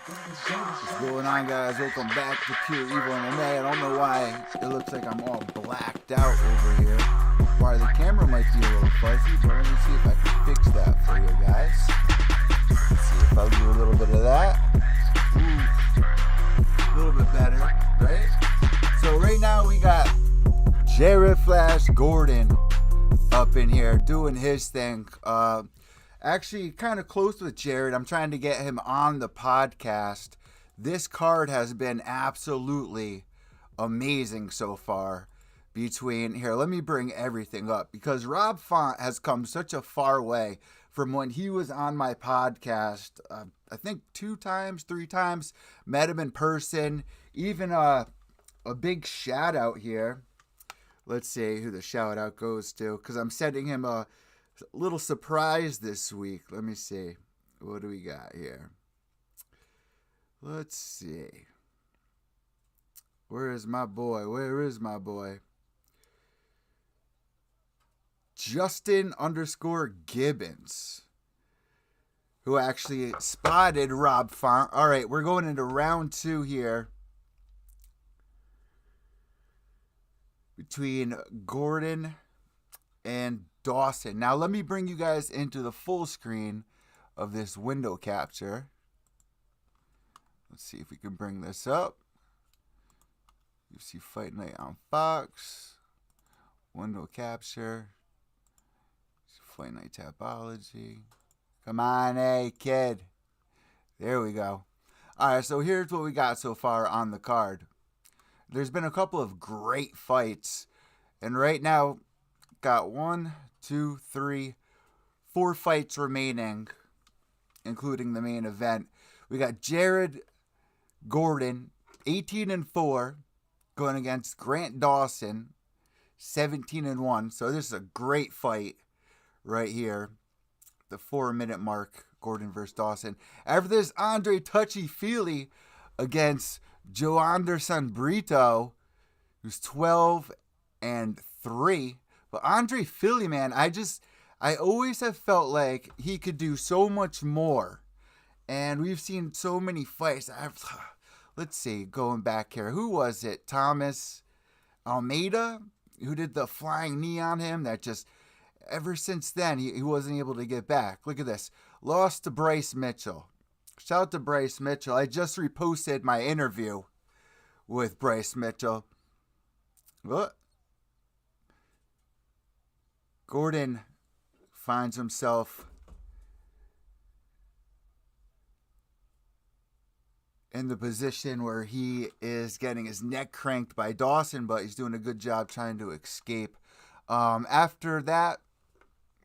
What's going on, guys? Welcome back to Pure EVil MMA. I don't know why it looks like I'm all blacked out over here. Why the camera might be a little fuzzy, but let me see if I can fix that for you guys. Let's see if I'll do a little bit of that. Ooh, a little bit better, right? So right now we got Jared Flash Gordon up in here doing his thing. Actually, kind of close with Jared. I'm trying to get him on the podcast. This card has been absolutely amazing so far. Let me bring everything up, because Rob Font has come such a far way from when he was on my podcast. I think 2 times, 3 times, met him in person. Even a big shout out here. Let's see who the shout out goes to, because I'm sending him a little surprise this week. Let me see. What do we got here? Let's see. Where is my boy? Justin_Gibbons, who actually spotted Rob Font. All right, we're going into round 2 here between Gordon and Dawson. Now let me bring you guys into the full screen of this window capture. Let's see if we can bring this up. UFC Fight Night on Fox. Window capture. Fight Night Tapology. Come on, hey kid. There we go. Alright, so here's what we got so far on the card. There's been a couple of great fights. And right now, got 1, 2, 3, 4 fights remaining, including the main event. We got Jared Gordon, 18-4, going against Grant Dawson, 17-1. So this is a great fight right here. The 4-minute mark, Gordon versus Dawson. After this, Andre Touchy-Feely against Joanderson Brito, who's 12-3. But Andre Philly, man, I always have felt like he could do so much more. And we've seen so many fights. Let's see, going back here. Who was it? Thomas Almeida, who did the flying knee on him. That just, ever since then, he wasn't able to get back. Look at this. Lost to Bryce Mitchell. Shout out to Bryce Mitchell. I just reposted my interview with Bryce Mitchell. What? Gordon finds himself in the position where he is getting his neck cranked by Dawson, but he's doing a good job trying to escape. After that,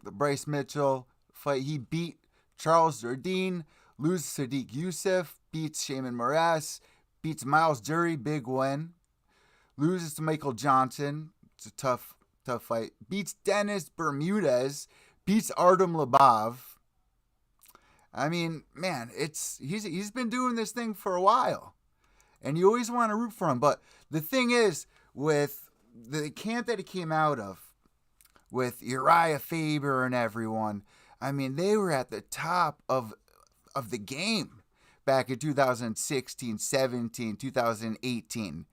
the Bryce Mitchell fight, he beat Charles Jourdain, loses Sadiq Youssef, beats Shaman Moraes, beats Miles Jury, big win, loses to Michael Johnson. It's a tough fight. Beats Dennis Bermudez, beats Artem Lobov. I mean, man, he's been doing this thing for a while, and you always want to root for him. But the thing is, with the camp that he came out of, with Uriah Faber and everyone, I mean, they were at the top of the game back in 2016, 17, 2018,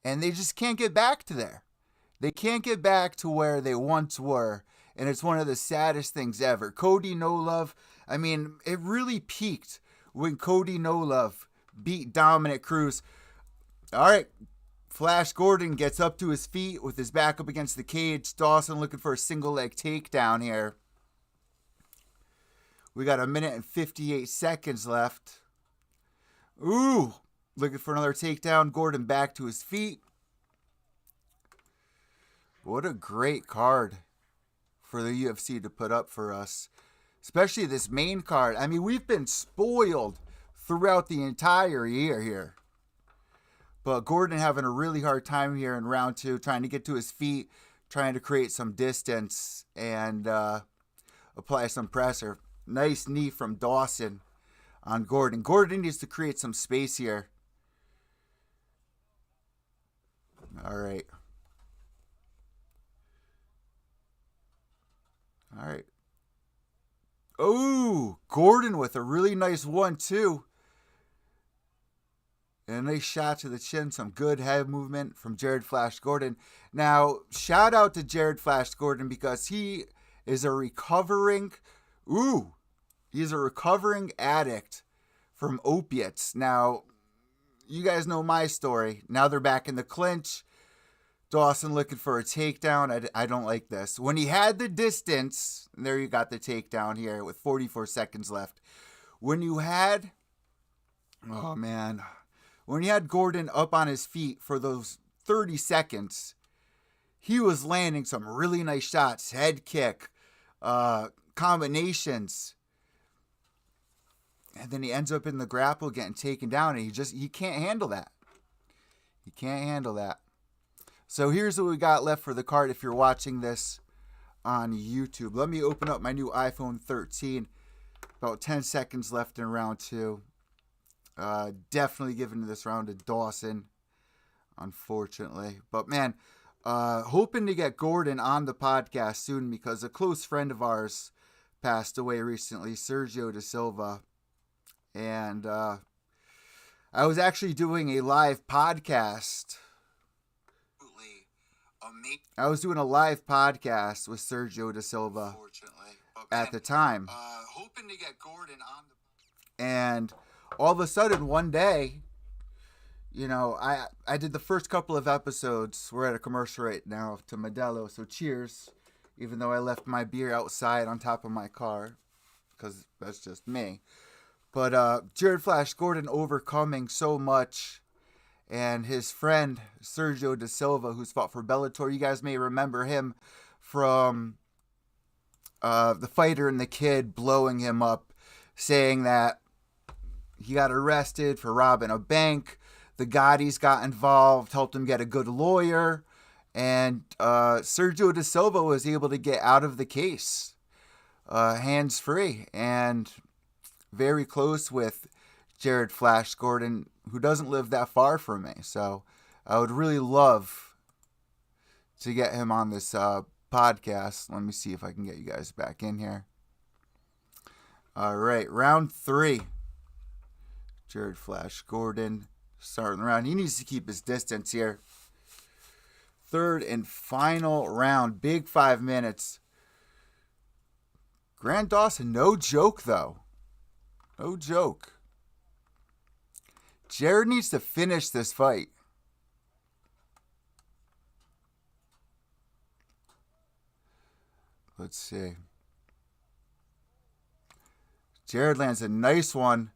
and they just can't get back to there. They can't get back to where they once were, and it's one of the saddest things ever. Cody No Love, I mean, it really peaked when Cody No Love beat Dominic Cruz. All right, Flash Gordon gets up to his feet with his back up against the cage. Dawson looking for a single leg takedown here. We got 1 minute and 58 seconds left. Ooh, looking for another takedown. Gordon back to his feet. What a great card for the UFC to put up for us. especially this main card. I mean, we've been spoiled throughout the entire year here. But Gordon having a really hard time here in round 2, trying to get to his feet, trying to create some distance and apply some pressure. Nice knee from Dawson on Gordon. Gordon needs to create some space here. All right. All right. Oh, Gordon with a really nice 1-2. And a nice shot to the chin. Some good head movement from Jared Flash Gordon. Now, shout out to Jared Flash Gordon because he is a recovering addict from opiates. Now, you guys know my story. Now they're back in the clinch. Dawson looking for a takedown. I don't like this. When he had the distance, and there you got the takedown here with 44 seconds left. When you had Gordon up on his feet for those 30 seconds, he was landing some really nice shots, head kick, combinations. And then he ends up in the grapple getting taken down, and he can't handle that. He can't handle that. So here's what we got left for the card if you're watching this on YouTube. Let me open up my new iPhone 13. About 10 seconds left in round 2. Definitely giving this round to Dawson, unfortunately. But man, hoping to get Gordon on the podcast soon because a close friend of ours passed away recently, Sergio Da Silva. And I was actually doing a live podcast. I was doing a live podcast with Sergio Da Silva at the time. Hoping to get Gordon on the... And all of a sudden, one day, I did the first couple of episodes. We're at a commercial right now to Modelo, so cheers. Even though I left my beer outside on top of my car, because that's just me. But Jared Flash Gordon overcoming so much, and his friend Sergio Da Silva, who's fought for Bellator. You guys may remember him from The Fighter and the Kid blowing him up, saying that he got arrested for robbing a bank. The Gottis got involved, helped him get a good lawyer, and Sergio Da Silva was able to get out of the case hands-free, and very close with Jared Flash Gordon, who doesn't live that far from me. So I would really love to get him on this podcast. Let me see if I can get you guys back in here. All right, round 3. Jared Flash Gordon starting the round. He needs to keep his distance here. Third and final round. Big 5 minutes. Grant Dawson, no joke though. No joke. Jared needs to finish this fight. Let's see. Jared lands a nice one.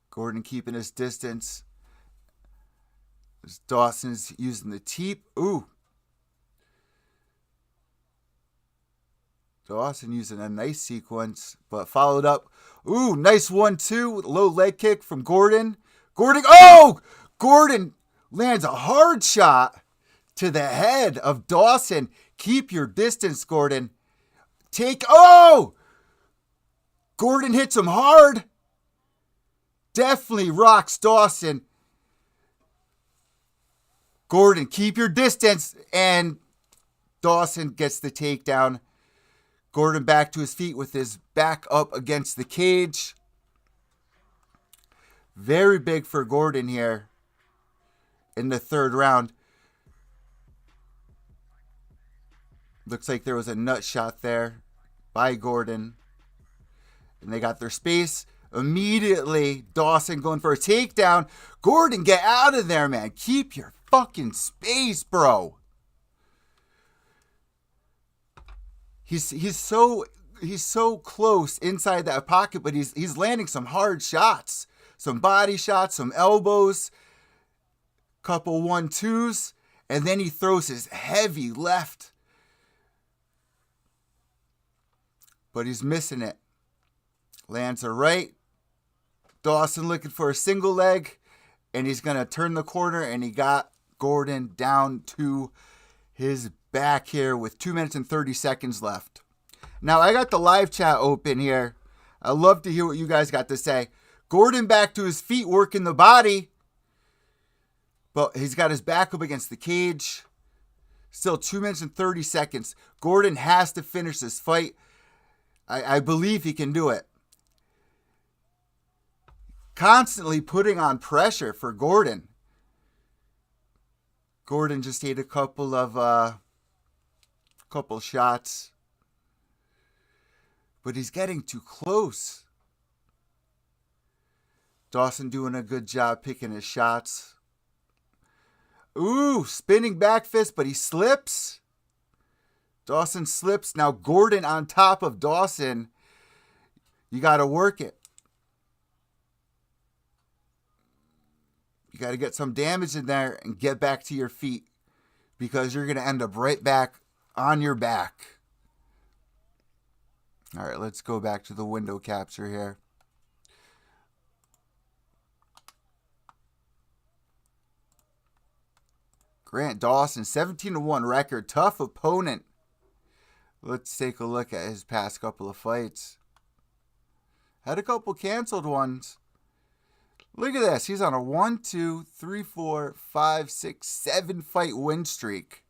Gordon keeping his distance. As Dawson's using the teep. Ooh. Dawson using a nice sequence, but followed up. Ooh, nice 1-2 with a low leg kick from Gordon. Gordon lands a hard shot to the head of Dawson. Keep your distance, Gordon. Gordon hits him hard. Definitely rocks Dawson. Gordon, keep your distance. And Dawson gets the takedown. Gordon back to his feet with his back up against the cage. Very big for Gordon here in the third round. Looks like there was a nut shot there by Gordon. And they got their space. Immediately, Dawson going for a takedown. Gordon, get out of there, man. Keep your fucking space, bro. He's so close inside that pocket, but he's landing some hard shots, some body shots, some elbows, couple 1-2s, and then he throws his heavy left but he's missing it. Lands a right. Dawson looking for a single leg, and he's going to turn the corner, and he got Gordon down to his back here with 2 minutes and 30 seconds left. Now, I got the live chat open here. I'd love to hear what you guys got to say. Gordon back to his feet, working the body, but he's got his back up against the cage. Still 2 minutes and 30 seconds. Gordon has to finish this fight. I believe he can do it. Constantly putting on pressure for Gordon. Gordon just ate a couple shots. But he's getting too close. Dawson doing a good job picking his shots. Ooh, spinning back fist, but he slips. Dawson slips. Now Gordon on top of Dawson. You got to work it. You got to get some damage in there and get back to your feet, because you're going to end up right back on your back. All right, let's go back to the window capture here. Grant Dawson, 17-1 record. Tough opponent. Let's take a look at his past couple of fights. Had a couple canceled ones. Look at this. He's on a 1, 2, 3, 4, 5, 6, 7 fight win streak.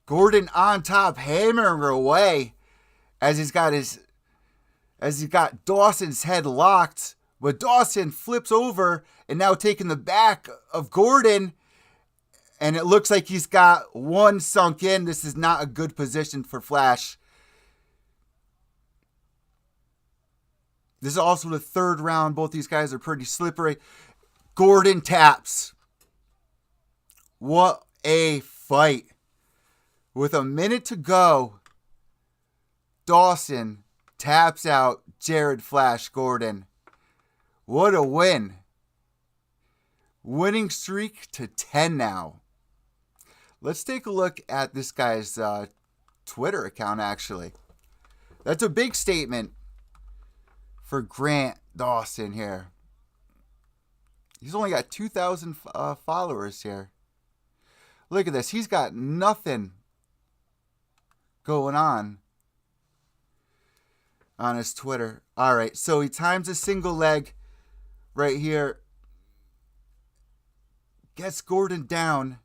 Gordon on top, hammering away as he's got Dawson's head locked. But Dawson flips over and now taking the back of Gordon. And it looks like he's got one sunk in. This is not a good position for Flash. This is also the third round. Both these guys are pretty slippery. Gordon taps. What a fight. With a minute to go, Dawson taps out Jared Flash Gordon. What a win. Winning streak to 10 now. Let's take a look at this guy's Twitter account, actually. That's a big statement for Grant Dawson here. He's only got 2,000 followers here. Look at this. He's got nothing going on his Twitter. All right, so he times a single leg right here. Gets Gordon down.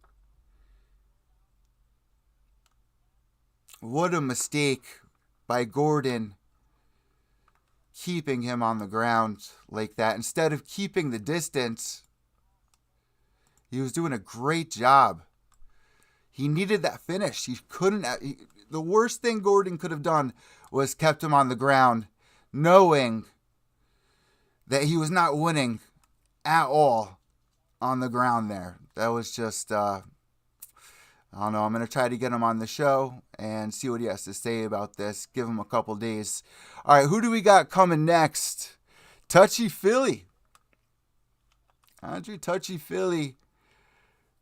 What a mistake by Gordon keeping him on the ground like that. Instead of keeping the distance, he was doing a great job. He needed that finish. He couldn't. The worst thing Gordon could have done was kept him on the ground, knowing that he was not winning at all on the ground there. That was just, I don't know. I'm going to try to get him on the show and see what he has to say about this. Give him a couple days. All right, who do we got coming next? Touchy Philly. Andrew Touchy Philly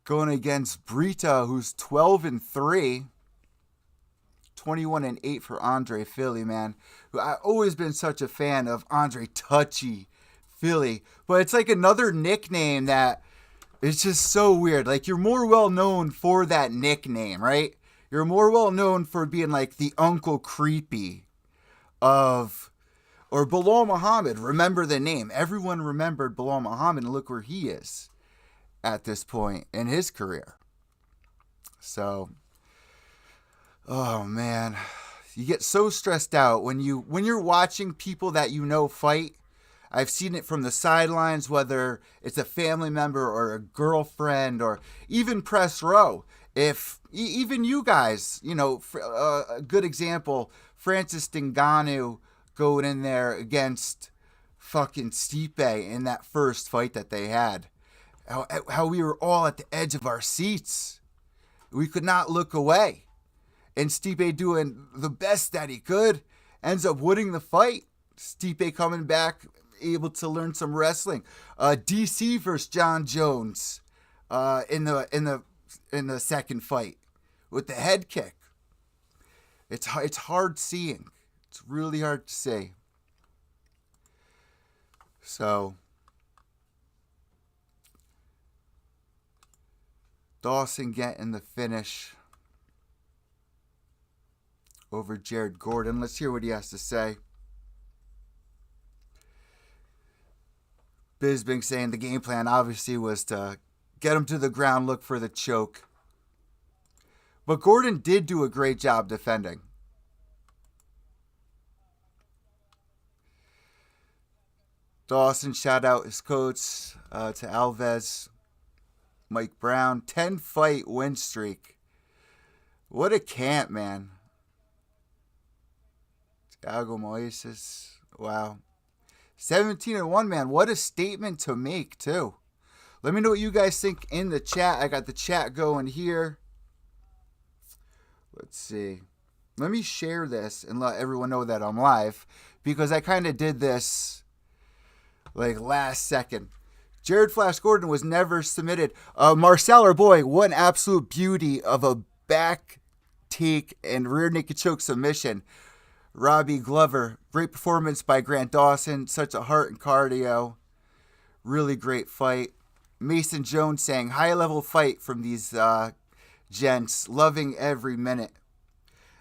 going against Brita, who's 12-3. 21-8 for Andre Philly, man. I've always been such a fan of Andre Touchy Philly. But it's like another nickname that is just so weird. Like, you're more well known for that nickname, right? You're more well known for being like the Uncle Creepy of, or Bilal Muhammad. Remember the name. Everyone remembered Bilal Muhammad, and look where he is at this point in his career. So, oh man, you get so stressed out when you're watching people that you know fight. I've seen it from the sidelines, whether it's a family member or a girlfriend or even press row. If even you guys, a good example, Francis Ngannou going in there against fucking Stipe in that first fight that they had. How we were all at the edge of our seats. We could not look away. And Stipe doing the best that he could, ends up winning the fight. Stipe coming back, able to learn some wrestling. DC versus John Jones in the second fight with the head kick. It's hard seeing. It's really hard to see. So Dawson getting the finish over Jared Gordon. Let's hear what he has to say. Bisping saying the game plan obviously was to get him to the ground, look for the choke. But Gordon did do a great job defending. Dawson shout out his coach to Alves. Mike Brown, 10-fight win streak. What a camp, man. Thiago Moises, wow. 17-1, man. What a statement to make, too. Let me know what you guys think in the chat. I got the chat going here. Let's see. Let me share this and let everyone know that I'm live, because I kind of did this like last second. Jared Flash Gordon was never submitted. Marcel, our boy, what an absolute beauty of a back take and rear naked choke submission. Robbie Glover, great performance by Grant Dawson. Such a heart and cardio. Really great fight. Mason Jones saying, high level fight from these gents. Loving every minute.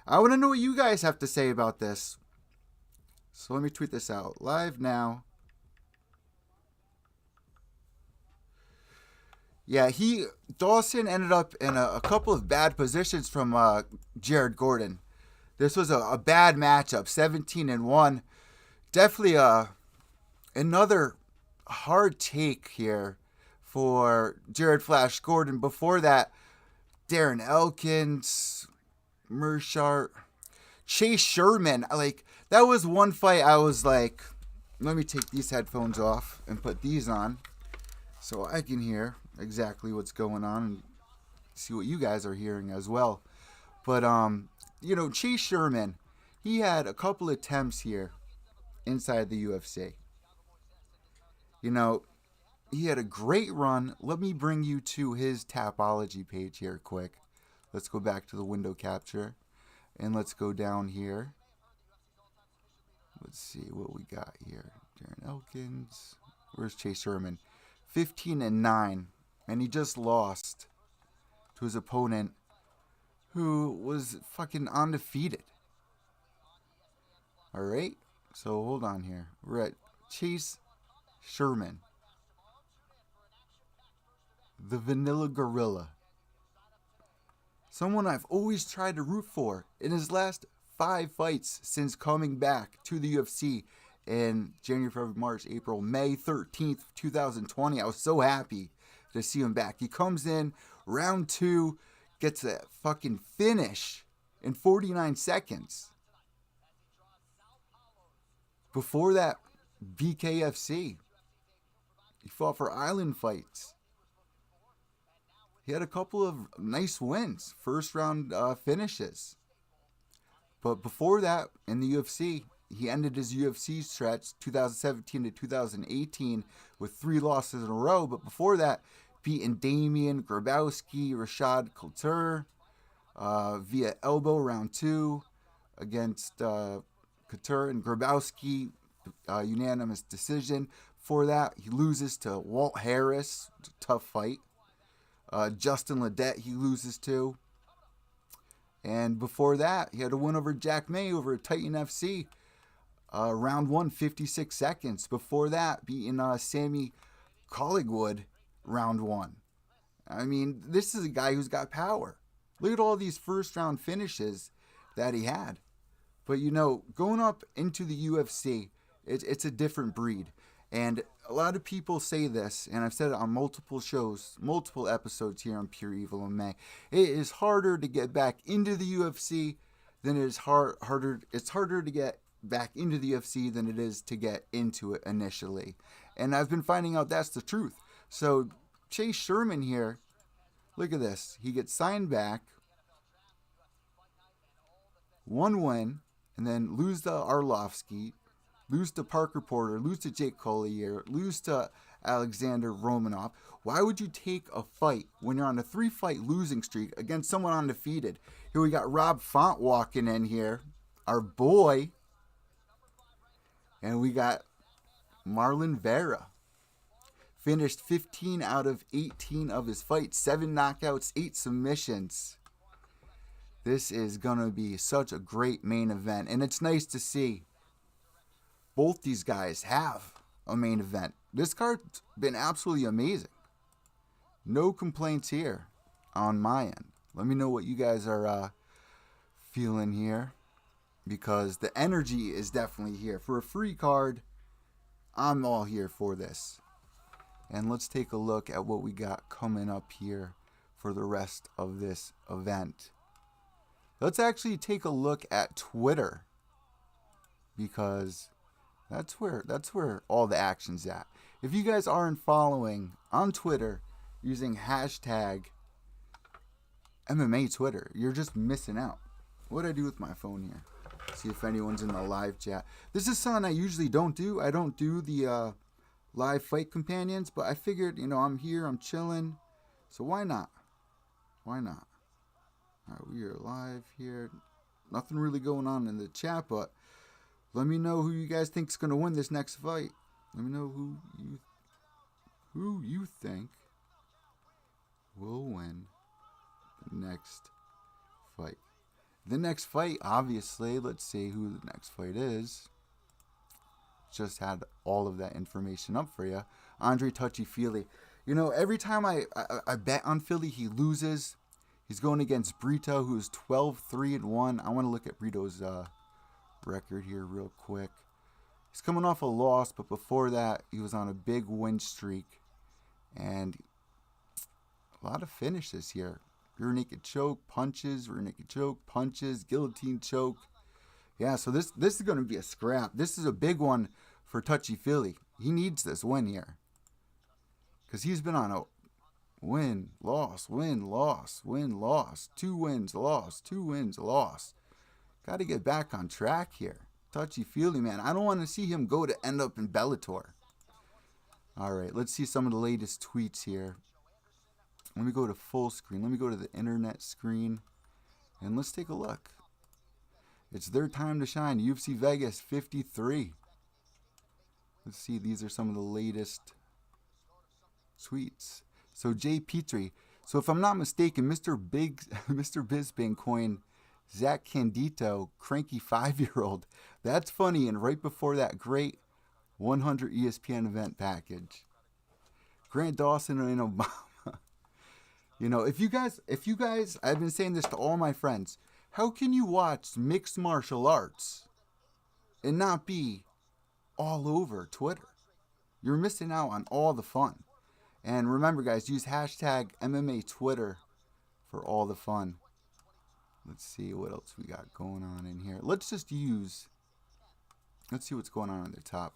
I want to know what you guys have to say about this. So let me tweet this out. Live now. Yeah, Dawson ended up in a couple of bad positions from Jared Gordon. This was a bad matchup, 17-1. Definitely another hard take here for Jared Flash Gordon. Before that, Darren Elkins, Mershart, Chase Sherman. That was one fight I was like, let me take these headphones off and put these on so I can hear exactly what's going on and see what you guys are hearing as well. But, Chase Sherman, he had a couple attempts here inside the UFC. He had a great run. Let me bring you to his Tapology page here quick. Let's go back to the window capture. And let's go down here. Let's see what we got here. Darren Elkins. Where's Chase Sherman? 15-9. And he just lost to his opponent, who was fucking undefeated. Alright? So hold on here. We're at Chase Sherman. The Vanilla Gorilla. Someone I've always tried to root for. In his last 5 fights since coming back to the UFC in January, February, March, April, May 13th, 2020. I was so happy to see him back. He comes in, round 2, gets a fucking finish in 49 seconds. Before that, BKFC. He fought for Island Fights. He had a couple of nice wins, first round finishes. But before that, in the UFC, he ended his UFC stretch 2017 to 2018 with 3 losses in a row. But before that, beating Damian Grabowski, Rashad Couture via elbow round 2 against Couture and Grabowski, unanimous decision. Before that, he loses to Walt Harris, tough fight. Justin Ledet he loses to. And before that, he had a win over Jack May over at Titan FC. Round 1, 56 seconds. Before that, beating Sammy Collingwood, round 1. I mean, this is a guy who's got power. Look at all these first round finishes that he had. But going up into the UFC, it's a different breed. And a lot of people say this, and I've said it on multiple shows, multiple episodes here on Pure EVil MMA. It is harder to get back into the UFC than it is harder. It's harder to get back into the UFC than it is to get into it initially. And I've been finding out that's the truth. So Chase Sherman here, look at this. He gets signed back, 1 win, and then lose to Arlovsky, lose to Parker Porter, lose to Jake Collier, lose to Alexander Romanov. Why would you take a fight when you're on a 3-fight losing streak against someone undefeated? Here we got Rob Font walking in here, our boy. And we got Marlon Vera. Finished 15 out of 18 of his fights. 7 knockouts, 8 submissions. This is going to be such a great main event. And it's nice to see both these guys have a main event. This card's been absolutely amazing. No complaints here on my end. Let me know what you guys are feeling here, because the energy is definitely here. For a free card, I'm all here for this. And let's take a look at what we got coming up here for the rest of this event. Let's actually take a look at Twitter, because that's where all the action's at. If you guys aren't following on Twitter using hashtag MMA Twitter, you're just missing out. What do I do with my phone here? See if anyone's in the live chat. This is something I usually don't do. I don't do the live fight companions, but I figured, I'm here, I'm chilling, so why not? Why not? All right, we are live here. Nothing really going on in the chat, but let me know who you guys think is going to win this next fight. Let me know who you think will win the next fight. The next fight, obviously, let's see who the next fight is. Just had all of that information up for you. Andre Touchy-Feely. Every time I bet on Philly, he loses. He's going against Brito, who's 12-3-1. I want to look at Brito's record here real quick. He's coming off a loss, but before that, he was on a big win streak. And a lot of finishes here. Rear naked choke, punches, guillotine choke. Yeah, so this is going to be a scrap. This is a big one for Touchy-Feely. He needs this win here, because he's been on a win, loss, 2 wins, loss, 2 wins, loss. Got to get back on track here. Touchy-Feely, man. I don't want to see him go to end up in Bellator. All right, let's see some of the latest tweets here. Let me go to full screen. Let me go to the internet screen, and let's take a look. It's their time to shine. UFC Vegas 53. Let's see. These are some of the latest tweets. So Jay Petrie. So if I'm not mistaken, Mr. Bisping coined Zach Candido cranky 5-year-old. That's funny. And right before that, great 100 ESPN event package. Grant Dawson and Obama. If you guys, I've been saying this to all my friends. How can you watch mixed martial arts and not be all over Twitter? You're missing out on all the fun. And remember, guys, use hashtag MMA Twitter for all the fun. Let's see what else we got going on in here. Let's see what's going on the top.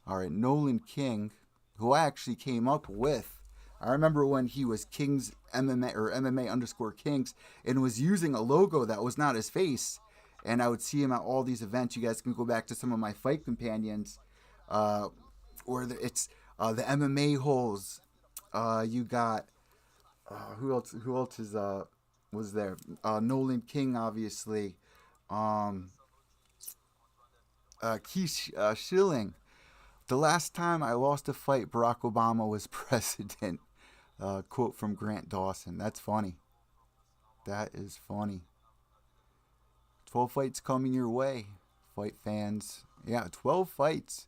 All right, Nolan King, who I actually came up with. I remember when he was Kings MMA or MMA_Kings and was using a logo that was not his face. And I would see him at all these events. You guys can go back to some of my fight companions where it's the MMA holes. You got who else was there? Nolan King, obviously. Keith Schilling. The last time I lost a fight, Barack Obama was president. Quote from Grant Dawson. That's funny. That is funny. 12 fights coming your way, fight fans. Yeah, 12 fights.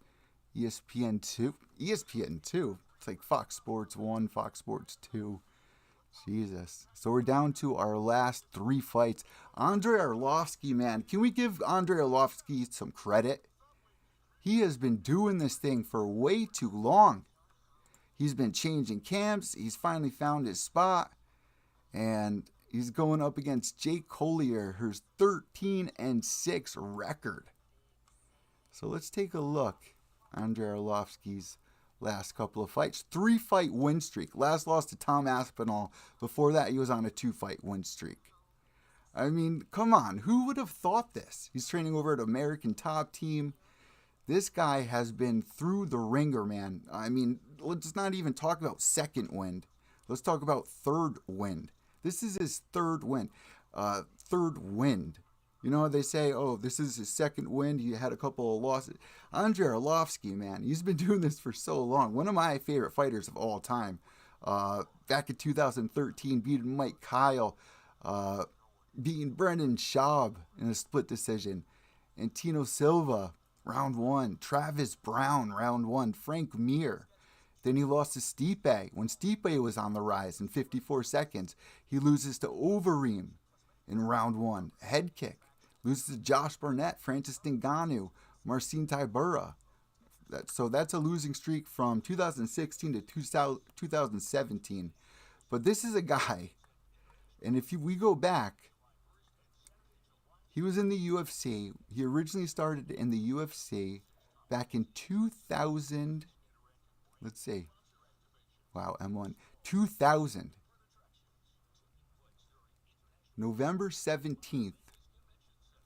ESPN 2. It's like Fox Sports 1, Fox Sports 2. Jesus. So we're down to our last 3 fights. Andrei Arlovski, man. Can we give Andrei Arlovski some credit? He has been doing this thing for way too long. He's been changing camps. He's finally found his spot. And he's going up against Jake Collier, who's 13-6 record. So let's take a look. Andrei Arlovski's last couple of fights. 3-fight win streak. Last loss to Tom Aspinall. Before that, he was on a 2-fight win streak. I mean, come on. Who would have thought this? He's training over at American Top Team. This guy has been through the ringer, man. I mean, let's not even talk about second wind. Let's talk about third wind. This is his third wind. Third wind. You know how they say, oh, this is his second wind. He had a couple of losses. Andrei Arlovsky, man, he's been doing this for so long. One of my favorite fighters of all time. Back in 2013, beating Mike Kyle, beating Brendan Schaub in a split decision. And Tino Silva, round one. Travis Brown, round one. Frank Mir. Then he lost to Stipe. When Stipe was on the rise in 54 seconds, he loses to Overeem in round one. Head kick. Loses to Josh Barnett, Francis Ngannou, Marcin Tybura. So that's a losing streak from 2016 to 2017. But this is a guy, and if we go back, he was in the UFC. He originally started in the UFC back in 2000. Let's see. Wow, M1. 2000. November 17th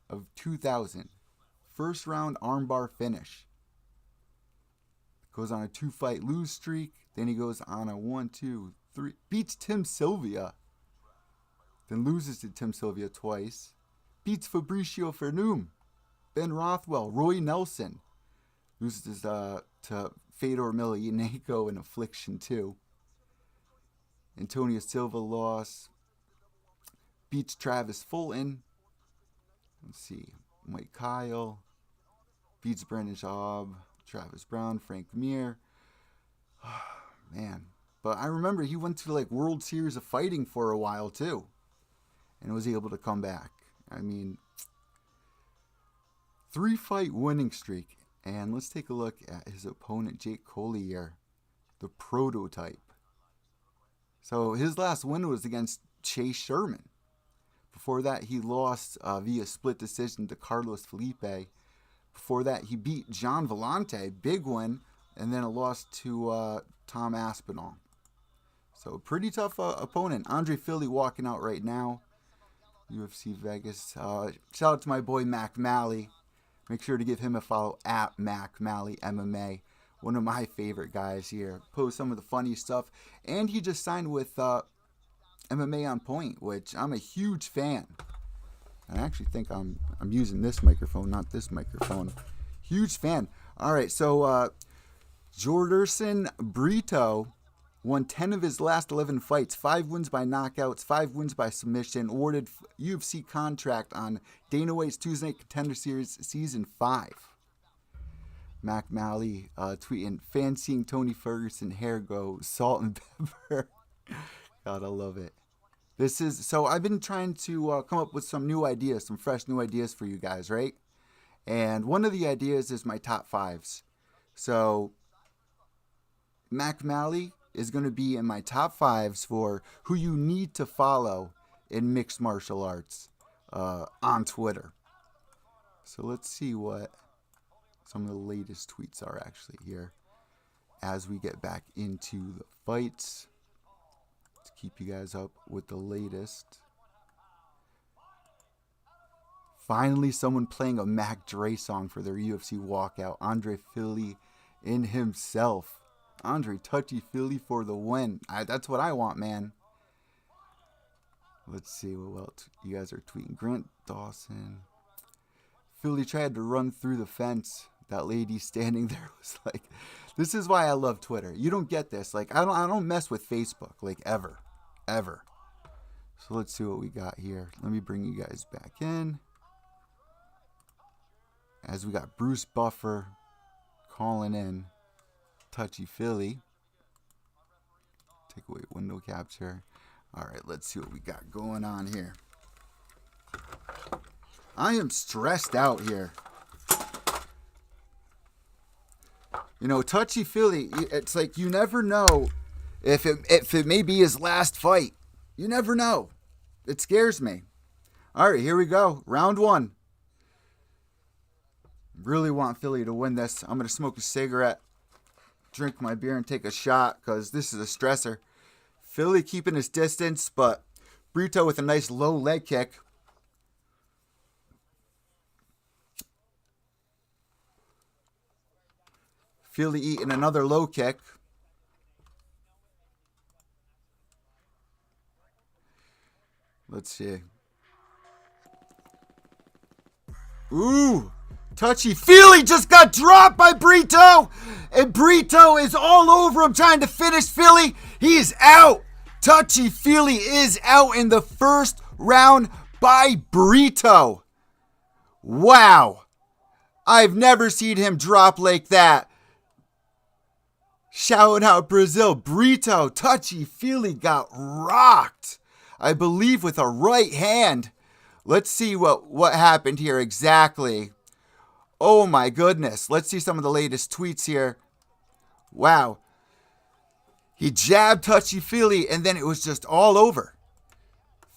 of 2000. First round armbar finish. Goes on a 2-fight lose streak. Then he goes on a 1-2-3. Beats Tim Sylvia. Then loses to Tim Sylvia twice. Beats Fabricio Verdum. Ben Rothwell. Roy Nelson. Loses to Fedor Emelianenko in Affliction 2. Antonio Silva loss. Beats Travis Fulton. Let's see. Mike Kyle. Beats Brendan Schaub. Travis Brown. Frank Mir. Man. But I remember he went to like World Series of Fighting for a while too. And was able to come back. I mean, 3-fight winning streak. And let's take a look at his opponent, Jake Collier, the prototype. So his last win was against Chase Sherman. Before that, he lost via split decision to Carlos Felipe. Before that, he beat John Vellante, big win, and then a loss to Tom Aspinall. So pretty tough opponent. Andre Philly walking out right now. UFC Vegas. Shout out to my boy Mac Malley. Make sure to give him a follow at Mac Malley MMA. One of my favorite guys here. Post some of the funny stuff. And he just signed with MMA On Point, which I'm a huge fan. And I actually think I'm using this microphone, not this microphone. Huge fan. All right, so Jorderson Brito won 10 of his last 11 fights, 5 wins by knockouts, 5 wins by submission, awarded UFC contract on Dana White's Tuesday Night Contender Series Season 5. Mac Malley tweeting, fan seeing Tony Ferguson hair go salt and pepper. God, I love it. So I've been trying to come up with some new ideas, some fresh new ideas for you guys, right? And one of the ideas is my top 5s. So Mac Malley is going to be in my top 5s for who you need to follow in mixed martial arts on Twitter. So let's see what some of the latest tweets are actually here as we get back into the fights. Let's keep you guys up with the latest. Finally, someone playing a Mac Dre song for their UFC walkout. Andre Philly in himself. Andre Touchy Philly for the win. That's what I want, man. Let's see what else you guys are tweeting. Grant Dawson. Philly tried to run through the fence. That lady standing there was like, this is why I love Twitter. You don't get this. Like, I don't mess with Facebook, like, ever. So let's see what we got here. Let me bring you guys back in. As we got Bruce Buffer calling in Touchy Philly. Take away window capture. All right, let's see what we got going on here. I am stressed out here. You know, Touchy Philly, it's like you never know if it may be his last fight. You never know. It scares me. All right, here we go. Round 1. Really want Philly to win this. I'm going to smoke a cigarette, drink my beer, and take a shot because this is a stressor. Philly keeping his distance, but Brito with a nice low leg kick. Philly eating another low kick. Let's see. Ooh. Touchy-feely just got dropped by Brito. And Brito is all over him trying to finish Philly. He is out. Touchy-feely is out in the first round by Brito. Wow. I've never seen him drop like that. Shout out Brazil. Brito, touchy-feely got rocked. I believe with a right hand. Let's see what happened here exactly. Oh my goodness. Let's see some of the latest tweets here. Wow. He jabbed touchy-feely and then it was just all over.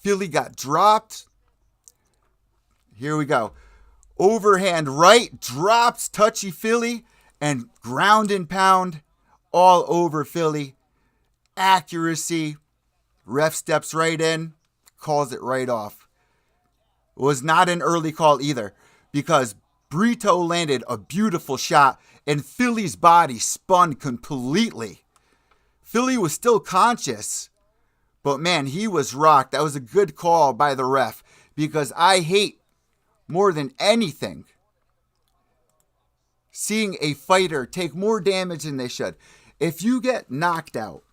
Philly got dropped. Here we go. Overhand right, drops touchy-feely and ground and pound all over Philly. Accuracy. Ref steps right in, calls it right off. It was not an early call either because Brito landed a beautiful shot and Philly's body spun completely. Philly was still conscious, but man, he was rocked. That was a good call by the ref because I hate more than anything seeing a fighter take more damage than they should. If you get knocked out,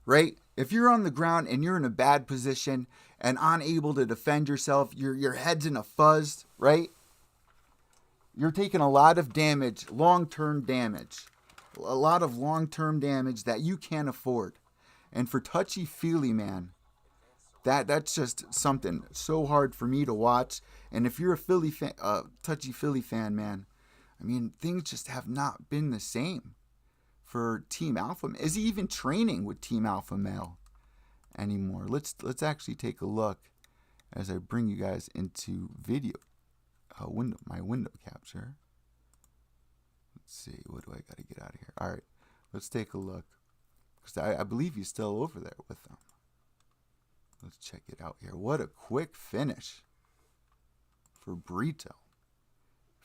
right? If you're on the ground and you're in a bad position and unable to defend yourself, your head's in a fuzz, right? You're taking a lot of damage, long-term damage. A lot of long-term damage that you can't afford. And for touchy-feely, man, that's just something so hard for me to watch. And if you're a Philly fan, touchy-feely fan, man, I mean, things just have not been the same for Team Alpha. Is he even training with Team Alpha Male anymore? Let's actually take a look as I bring you guys into video my window capture. Let's see, what do I got to get out of here? All right, let's take a look because I believe he's still over there with them. Let's check it out here. What a quick finish for Brito.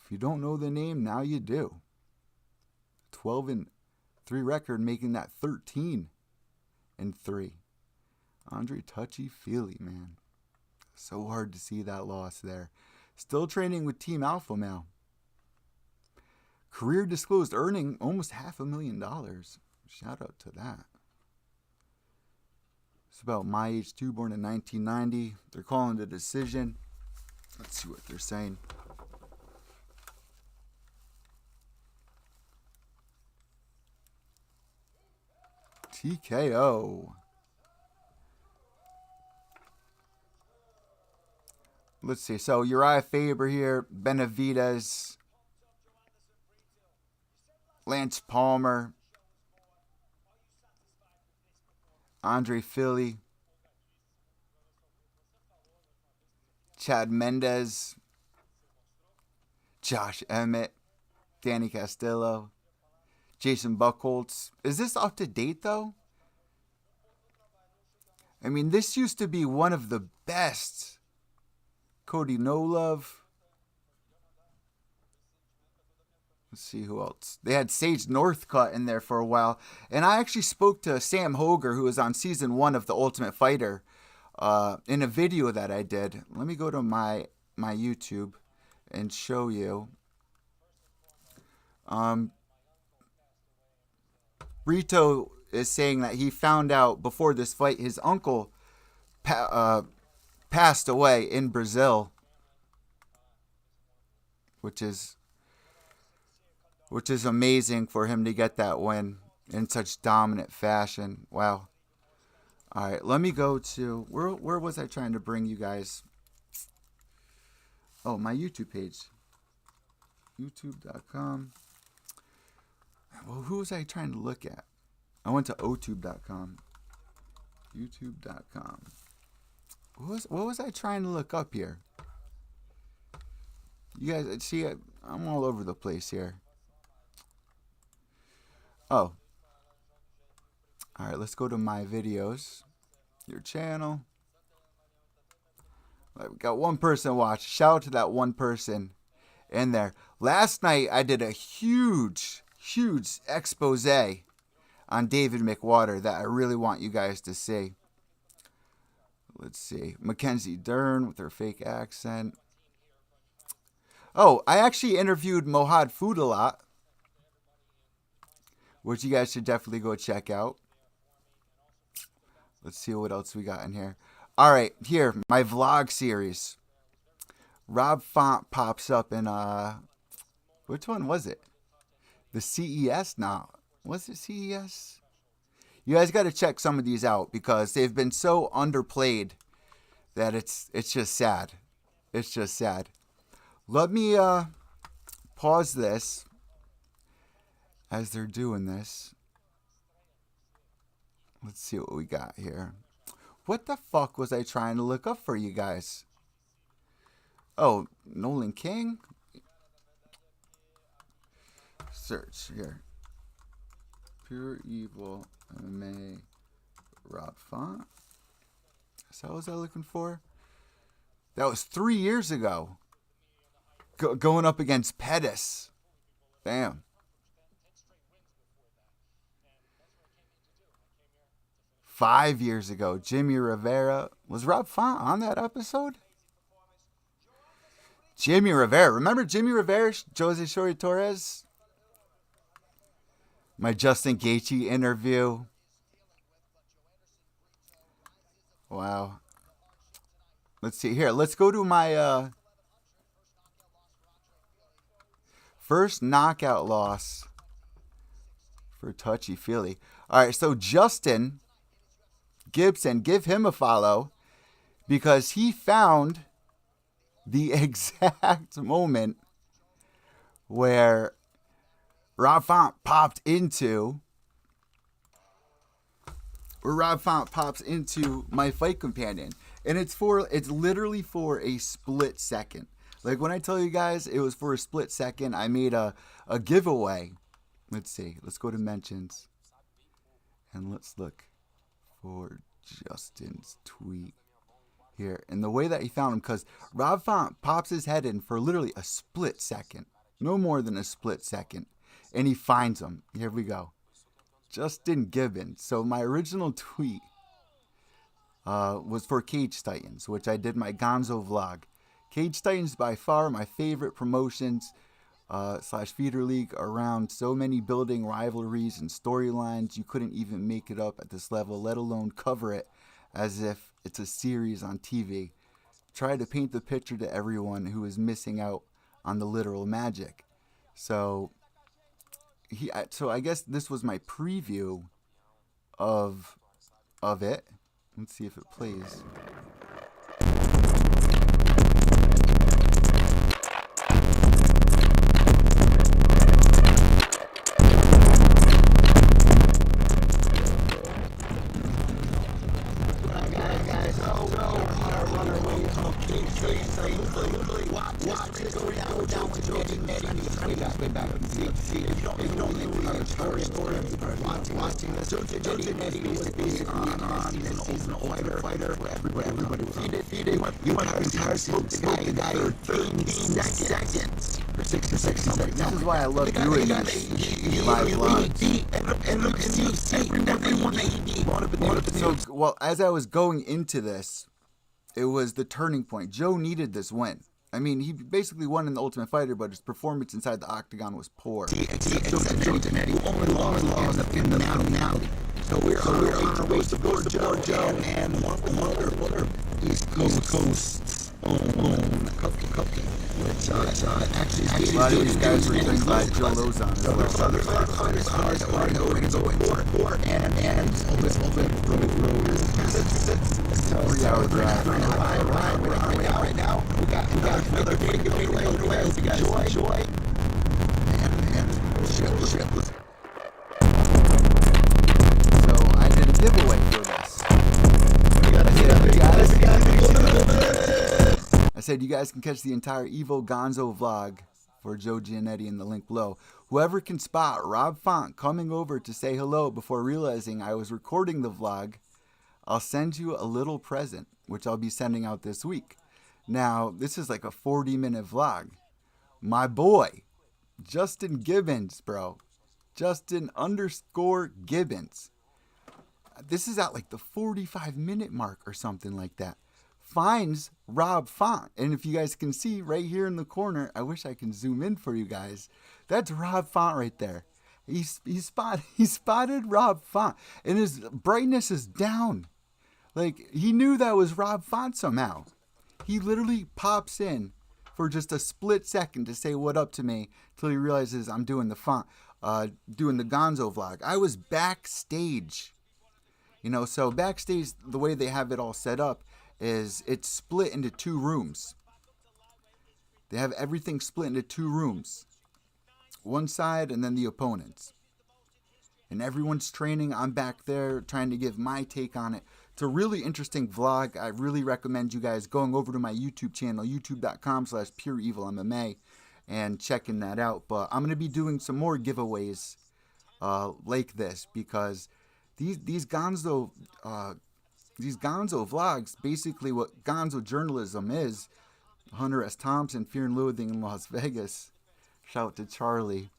If you don't know the name, now you do. 12-3 record, making that 13-3. Andre touchy-feely, man. So hard to see that loss there. Still training with Team Alpha Male. Career disclosed, earning almost $500,000. Shout out to that. It's about my age too, born in 1990. They're calling the decision. Let's see what they're saying. TKO. Let's see. So Uriah Faber here, Benavidez, Lance Palmer, Andre Philly, Chad Mendez, Josh Emmett, Danny Castillo, Jason Buchholz. Is this up to date though? I mean, this used to be one of the best. Cody No Love. Let's see who else. They had Sage Northcutt in there for a while. And I actually spoke to Sam Hoger, who was on season 1 of The Ultimate Fighter, in a video that I did. Let me go to my YouTube and show you. Brito is saying that he found out before this fight his uncle passed away in Brazil, which is amazing for him to get that win in such dominant fashion. Wow. All right, let me go to where was I trying to bring you guys? Oh, my YouTube page. YouTube.com. Well, who was I trying to look at? I went to otube.com. YouTube.com. What was I trying to look up here? You guys see, I'm all over the place here. Oh. All right, let's go to my videos. Your channel. We got one person watch. Shout out to that one person in there. Last night, I did a huge huge expose on David McWater that I really want you guys to see. Let's see. Mackenzie Dern with her fake accent. Oh, I actually interviewed Mohad Foodalot, which you guys should definitely go check out. Let's see what else we got in here. All right, here, my vlog series. Rob Font pops up in, which one was it? The CES? No. Was it CES? You guys got to check some of these out because they've been so underplayed that it's just sad. It's just sad. Let me pause this as they're doing this. Let's see what we got here. What the fuck was I trying to look up for you guys? Oh, Nolan King? Search here. Pure EVil MMA Rob Font. So what was I looking for? That was 3 years ago. Going up against Pettis. Bam. 5 years ago, Jimmy Rivera. Was Rob Font on that episode? Jimmy Rivera. Remember Jimmy Rivera, Jose Shori Torres? My Justin Gaethje interview. Wow. Let's see here. Let's go to my first knockout loss for Touchy Feely. All right, so Justin Gibson, give him a follow because he found the exact moment where Rob Font pops into my fight companion. And it's literally for a split second. Like when I tell you guys it was for a split second, I made a giveaway. Let's see. Let's go to mentions. And let's look for Justin's tweet here. And the way that he found him, because Rob Font pops his head in for literally a split second. No more than a split second. And he finds him. Here we go. Justin Gibbons. So my original tweet was for Cage Titans, which I did my Gonzo vlog. Cage Titans by far my favorite promotions / feeder league around so many building rivalries and storylines. You couldn't even make it up at this level, let alone cover it as if it's a series on TV. Try to paint the picture to everyone who is missing out on the literal magic. So I guess this was my preview of it. Let's see if it plays. This is why I love doing these live vlogs. So, well, as I was going into this, it was the turning point. Joe needed this win. I mean, he basically won in the Ultimate Fighter, but his performance inside the octagon was poor. So we're on our way to support Joe and one other East Coast's own Cupcake, which actually is a lot of these guys were trained by Joe Lozon as well. So there's a lot of fighters are going to go in for and this open road is 3-hour drive. We're on our way out right now. We got another big giveaway underway. Hope you guys enjoy. And shit. Giveaway for this. I said you guys can catch the entire Evo Gonzo vlog for Joe Giannetti in the link below. Whoever can spot Rob Font coming over to say hello before realizing I was recording the vlog, I'll send you a little present, which I'll be sending out this week. Now, this is like a 40-minute vlog. My boy, Justin Gibbons, bro. Justin_Gibbons. This is at like the 45-minute mark or something like that. Finds Rob Font. And if you guys can see right here in the corner, I wish I can zoom in for you guys. That's Rob Font right there. He spotted Rob Font. And his brightness is down. Like, he knew that was Rob Font somehow. He literally pops in for just a split second to say what up to me till he realizes I'm doing the doing the Gonzo vlog. I was backstage. So backstage, the way they have it all set up is it's split into 2 rooms. They have everything split into 2 rooms. One side and then the opponents. And everyone's training. I'm back there trying to give my take on it. It's a really interesting vlog. I really recommend you guys going over to my YouTube channel, youtube.com/Pure EVil MMA, and checking that out. But I'm going to be doing some more giveaways like this, because these Gonzo vlogs, basically what Gonzo journalism is. Hunter S. Thompson, Fear and Loathing in Las Vegas. Shout out to Charlie.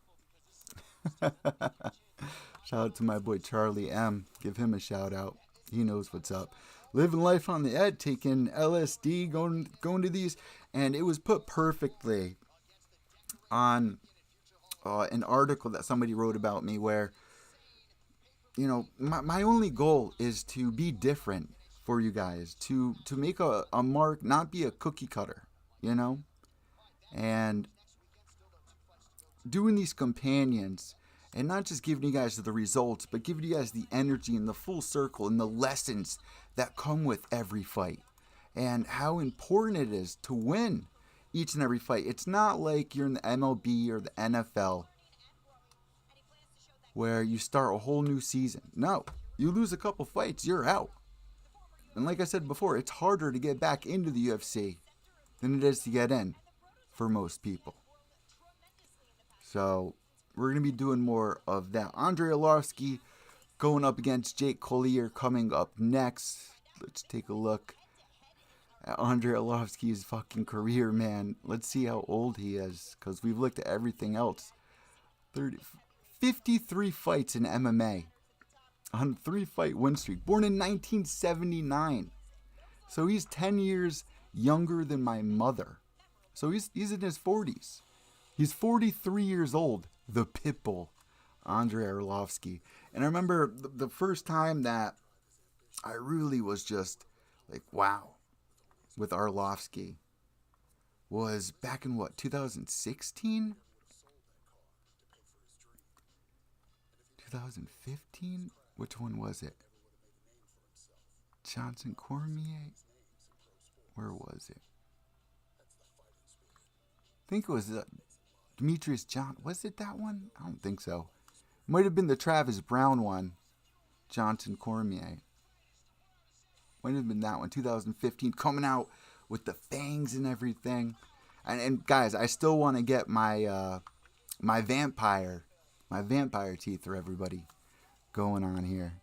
Shout out to my boy Charlie M. Give him a shout out. He knows what's up. Living life on the edge, taking LSD, going to these, and it was put perfectly on an article that somebody wrote about me, where my only goal is to be different for you guys, to make a mark, not be a cookie cutter, and doing these companions. And not just giving you guys the results, but giving you guys the energy and the full circle and the lessons that come with every fight. And how important it is to win each and every fight. It's not like you're in the MLB or the NFL where you start a whole new season. No, you lose a couple fights, you're out. And like I said before, it's harder to get back into the UFC than it is to get in for most people. So we're going to be doing more of that. Andrei Arlovski going up against Jake Collier coming up next. Let's take a look at Andrei Arlovski's fucking career, man. Let's see how old he is, because we've looked at everything else. 53 fights in MMA. On a 3-fight win streak. Born in 1979. So he's 10 years younger than my mother. So he's in his 40s. He's 43 years old. The Pitbull, Andrei Arlovski. And I remember the first time that I really was just like, wow, with Arlovski was back in 2016? 2015? Which one was it? Johnson Cormier? Where was it? I think it was Demetrius John. Was it that one? I don't think so. It might have been the Travis Brown one. Johnson Cormier. Might have been that one. 2015. Coming out with the fangs and everything. And guys, I still want to get my my vampire teeth for everybody going on here.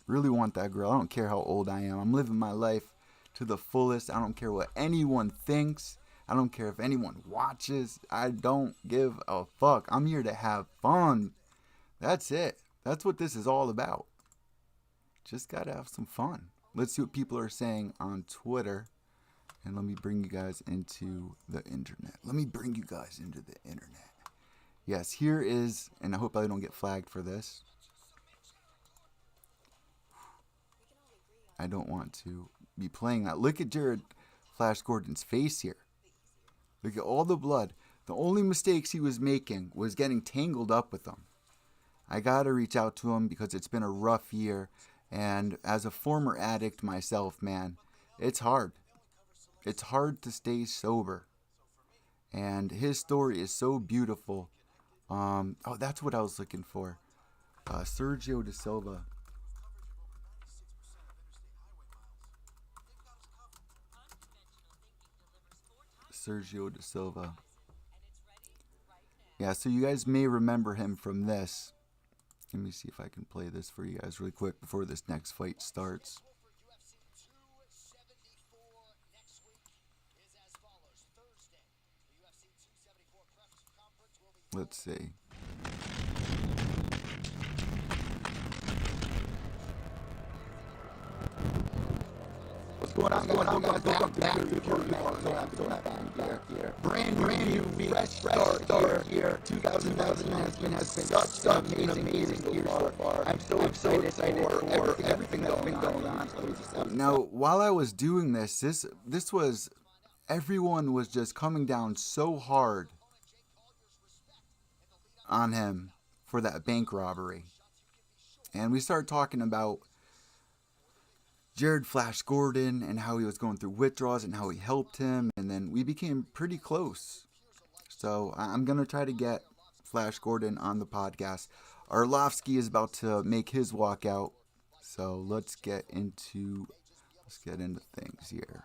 Really want that girl. I don't care how old I am. I'm living my life to the fullest. I don't care what anyone thinks. I don't care if anyone watches. I don't give a fuck. I'm here to have fun. That's it. That's what this is all about. Just gotta have some fun. Let's see what people are saying on Twitter. And let me bring you guys into the internet. Yes, here is, and I hope I don't get flagged for this. I don't want to be playing that. Look at Jared Flash Gordon's face here. Look at all the blood. The only mistakes he was making was getting tangled up with them. I gotta reach out to him because it's been a rough year. And as a former addict myself, man, it's hard. It's hard to stay sober. And his story is so beautiful. Oh, that's what I was looking for. Sergio De Silva. Sergio De Silva. Yeah, so you guys may remember him from this. Let me see if I can play this for you guys really quick before this next fight starts. Let's see. on, guys? Welcome back to Pure EVil MMA. Brand new, fresh start here. 2009 has been such an amazing year so far. I'm so excited for everything that's been going on. Now, while I was doing this was, everyone was just coming down so hard on him for that bank robbery. And we started talking about Jared Flash Gordon and how he was going through withdrawals and how he helped him. And then we became pretty close. So I'm going to try to get Flash Gordon on the podcast. Arlovsky is about to make his walkout. So let's get into things here.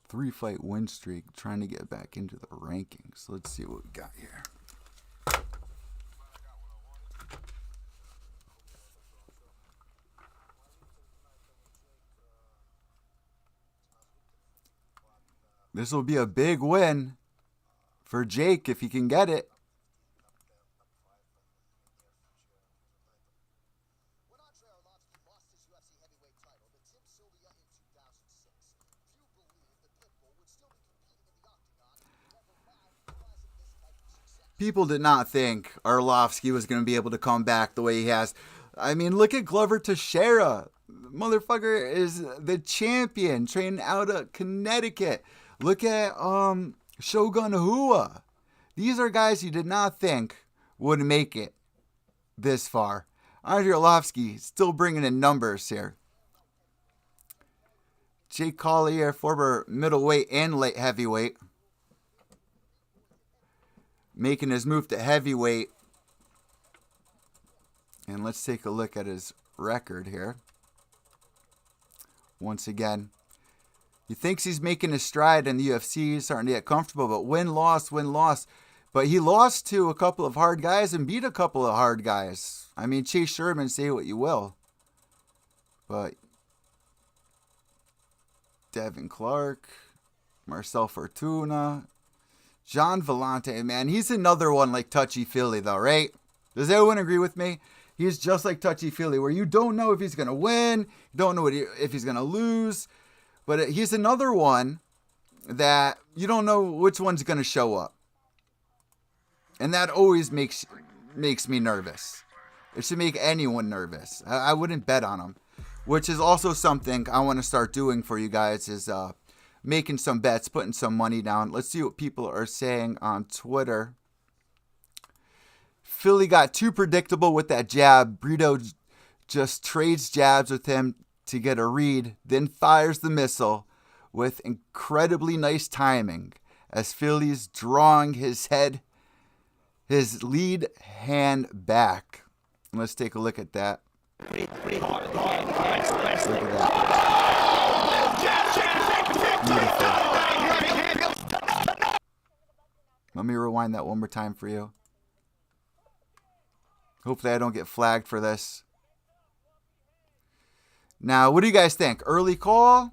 3-fight win streak, trying to get back into the rankings. Let's see what we got here. This will be a big win for Jake if he can get it. People did not think Arlovsky was going to be able to come back the way he has. I mean, look at Glover Teixeira. Motherfucker is the champion, training out of Connecticut. Look at Shogun Hua. These are guys you did not think would make it this far. Andrei Arlovsky still bringing in numbers here. Jake Collier, former middleweight and light heavyweight, making his move to heavyweight. And let's take a look at his record here. Once again, he thinks he's making his stride in the UFC, he's starting to get comfortable, but win-loss. But he lost to a couple of hard guys and beat a couple of hard guys. I mean, Chase Sherman, say what you will. But Devin Clark, Marcel Fortuna, John Vellante, man, he's another one like Touchy-Feely though, right? Does everyone agree with me? He's just like Touchy-Feely, where you don't know if he's going to win, you don't know if he's going to lose. But he's another one that you don't know which one's going to show up. And that always makes me nervous. It should make anyone nervous. I wouldn't bet on him. Which is also something I want to start doing for you guys, is making some bets, putting some money down. Let's see what people are saying on Twitter. Philly got too predictable with that jab. Brito just trades jabs with him to get a read, then fires the missile with incredibly nice timing as Philly's drawing his lead hand back. Let's take a look at that. Look at that. Beautiful. Let me rewind that one more time for you. Hopefully I don't get flagged for this. Now, what do you guys think? Early call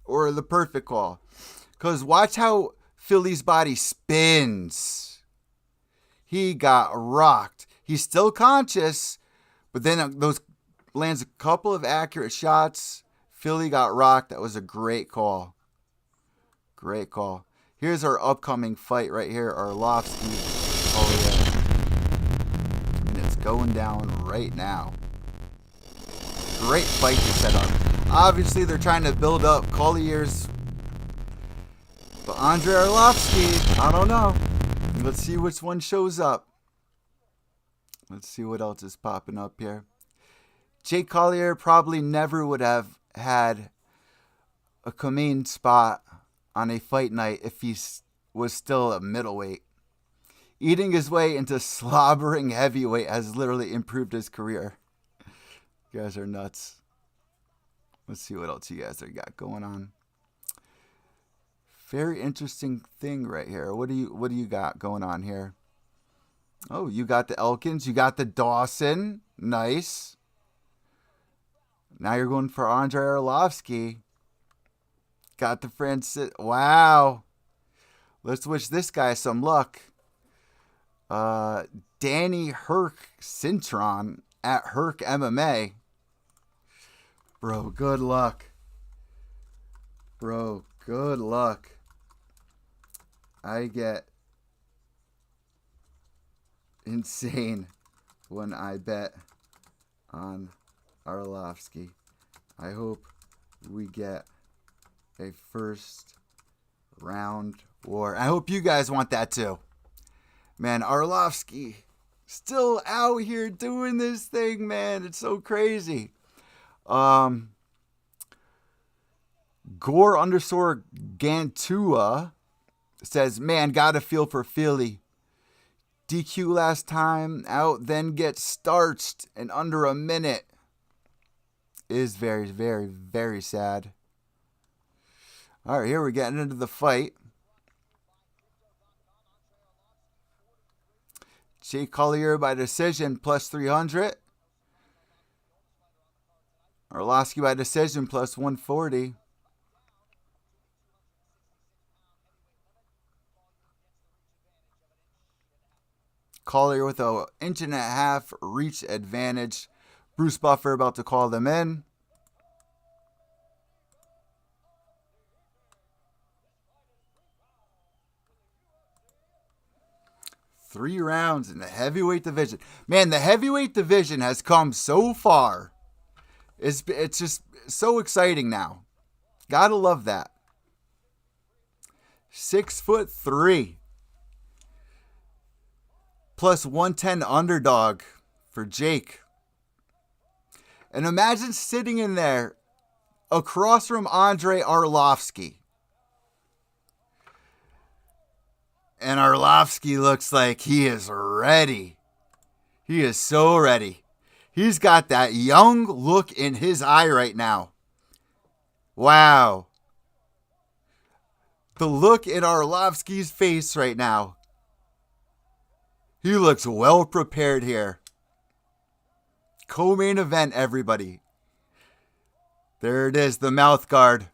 or the perfect call? Because watch how Philly's body spins. He got rocked. He's still conscious, but then those lands a couple of accurate shots. Philly got rocked. That was a great call. Great call. Here's our upcoming fight right here. Arlovsky. Oh, yeah. And it's going down right now. Great fight to set up. Obviously, they're trying to build up Collier's. But Andrei Arlovsky, I don't know. Let's see which one shows up. Let's see what else is popping up here. Jake Collier probably never would have had a co-main spot on a fight night if he was still a middleweight. Eating his way into slobbering heavyweight has literally improved his career. You guys are nuts. Let's see what else you guys got going on. Very interesting thing right here. What do you got going on here? Oh, you got the Elkins. You got the Dawson. Nice. Now you're going for Andrei Arlovsky. Got the Francis. Wow. Let's wish this guy some luck. Danny Herc Cintron at Herc MMA. Bro, good luck. Bro, good luck. I get insane when I bet on Arlovsky. I hope we get a first round war. I hope you guys want that too. Man, Arlovsky still out here doing this thing, man. It's so crazy. Gore_Gantua says, man, got a feel for Philly. DQ last time out, then gets starched in under a minute. Is very, very, very sad. All right, here we're getting into the fight. Jay Collier by decision plus 300. Arlovsky by decision plus 140. Collier with an 1.5 inch reach advantage. Bruce Buffer about to call them in. Three rounds in the heavyweight division. Man, the heavyweight division has come so far. It's just so exciting now. Gotta love that. 6'3". Plus 110 underdog for Jake. And imagine sitting in there across from Andrei Arlovsky. And Arlovsky looks like he is ready. He is so ready. He's got that young look in his eye right now. Wow. The look in Arlovsky's face right now. He looks well prepared here. Co-main event, everybody. There it is, the mouth guard.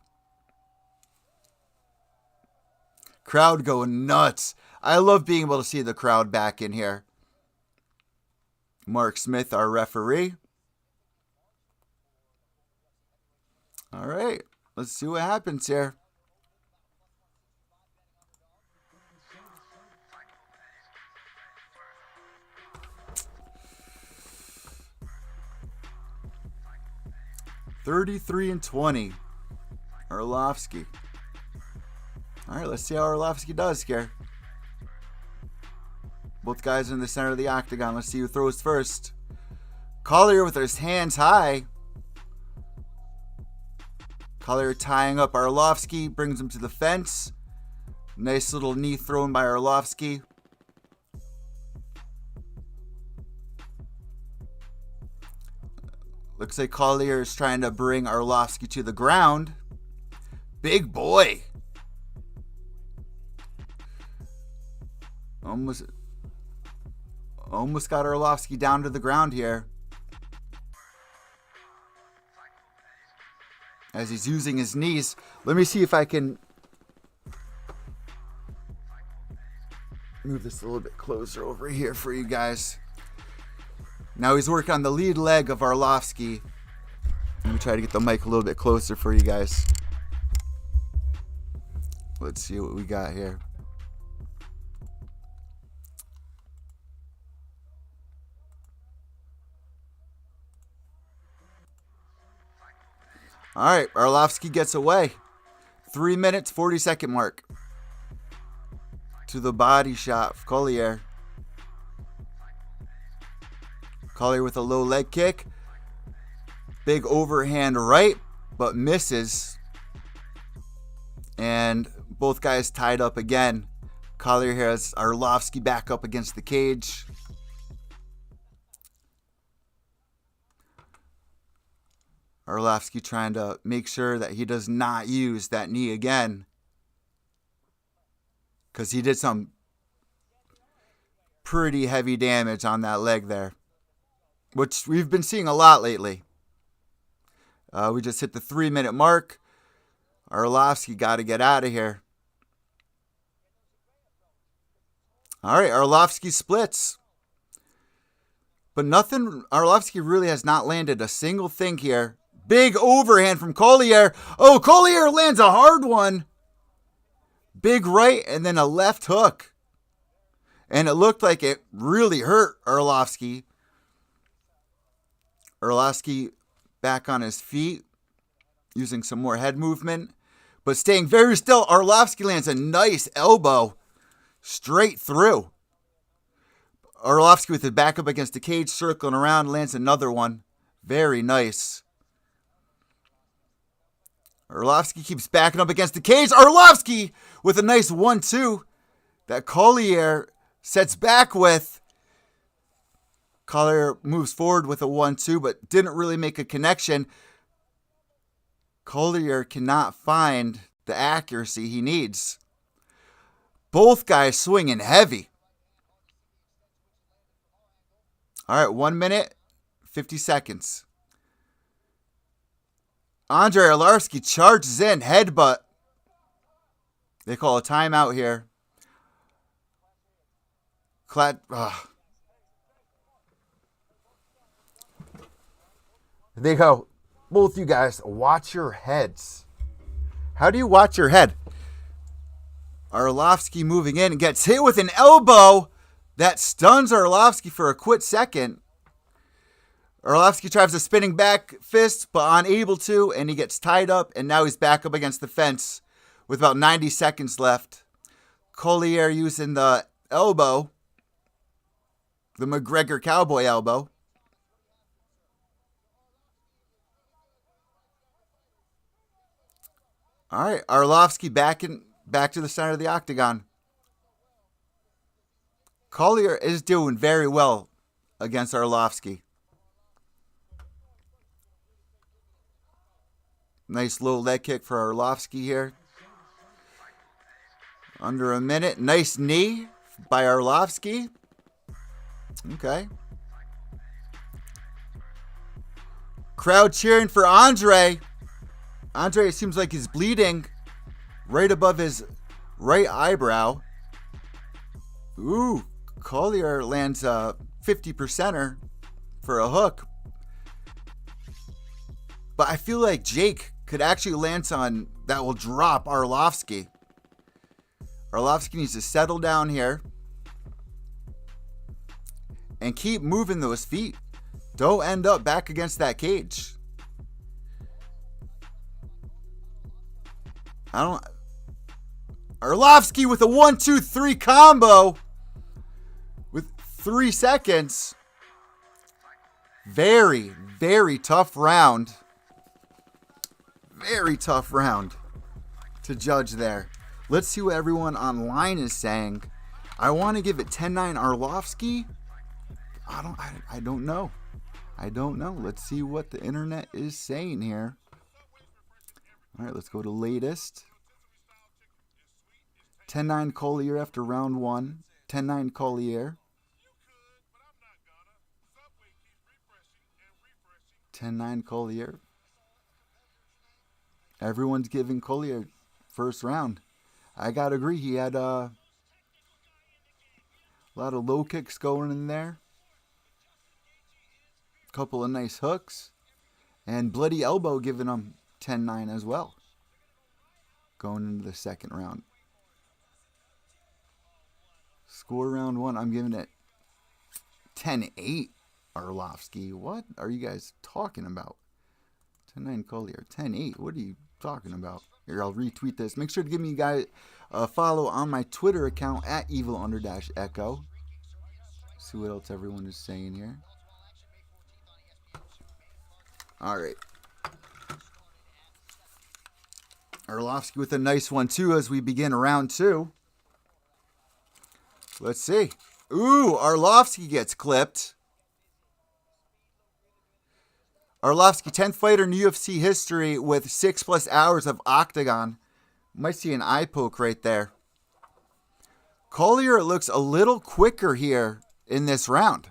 Crowd going nuts. I love being able to see the crowd back in here. Mark Smith, our referee. All right, let's see what happens here. $33-20. Arlovsky. All right, let's see how Arlovsky does here. Both guys in the center of the octagon. Let's see who throws first. Collier with his hands high. Collier tying up Arlovsky, brings him to the fence. Nice little knee thrown by Arlovsky. Looks like Collier is trying to bring Arlovsky to the ground. Big boy. Almost got Arlovsky down to the ground here. As he's using his knees. Let me see if I can move this a little bit closer over here for you guys. Now he's working on the lead leg of Arlovsky. Let me try to get the mic a little bit closer for you guys. Let's see what we got here. All right, Arlovsky gets away. 3 minutes, 40-second mark. To the body shot of Collier. Collier with a low leg kick. Big overhand right, but misses. And both guys tied up again. Collier has Arlovsky back up against the cage. Arlovsky trying to make sure that he does not use that knee again. Because he did some pretty heavy damage on that leg there. Which we've been seeing a lot lately. We just hit the 3-minute mark. Arlovsky got to get out of here. All right, Arlovsky splits. But nothing, Arlovsky really has not landed a single thing here. Big overhand from Collier. Oh, Collier lands a hard one. Big right and then a left hook. And it looked like it really hurt Arlovsky. Arlovsky back on his feet, using some more head movement. But staying very still, Arlovsky lands a nice elbow straight through. Arlovsky with his back up against the cage, circling around, lands another one. Very nice. Arlovsky keeps backing up against the cage. Arlovsky with a nice 1-2 that Collier sets back with. Collier moves forward with a 1-2, but didn't really make a connection. Collier cannot find the accuracy he needs. Both guys swinging heavy. All right, 1 minute, 50 seconds. Andrei Arlovsky charges in, headbutt. They call a timeout here. They go, both you guys, watch your heads. How do you watch your head? Arlovsky moving in and gets hit with an elbow that stuns Arlovsky for a quick second. Arlovsky tries a spinning back fist, but unable to, and he gets tied up, and now he's back up against the fence with about 90 seconds left. Collier using the elbow, the McGregor cowboy elbow. All right, Arlovsky back to the center of the octagon. Collier is doing very well against Arlovsky. Nice low leg kick for Arlovsky here. Under a minute. Nice knee by Arlovsky. Okay. Crowd cheering for Andre. Andre, it seems like he's bleeding right above his right eyebrow. Ooh, Collier lands a 50%er for a hook. But I feel like Jake could actually land something that will drop Arlovsky. Arlovsky needs to settle down here and keep moving those feet. Don't end up back against that cage. Arlovsky with a 1-2-3 combo with 3 seconds. Very, very tough round. Very tough round to judge there. Let's see what everyone online is saying. I want to give it 10-9 Arlovsky. I don't know. I don't know. Let's see what the internet is saying here. All right, let's go to latest. 10-9 Collier after round 1. 10-9 Collier. 10-9 Collier. Everyone's giving Collier first round. I gotta agree, he had a lot of low kicks going in there. Couple of nice hooks. And bloody elbow giving him 10-9 as well. Going into the second round. Score round 1, I'm giving it 10-8 Arlovsky. What are you guys talking about? 10-9 Collier, 10-8. What are you talking about? Here, I'll retweet this. Make sure to give me guys a follow on my Twitter account at evil_echo. See what else everyone is saying here. All right. Arlovsky with a nice one too as we begin round 2. Let's see. Ooh, Arlovsky gets clipped. Arlovsky, 10th fighter in UFC history with 6+ hours of octagon. Might see an eye poke right there. Collier looks a little quicker here in this round.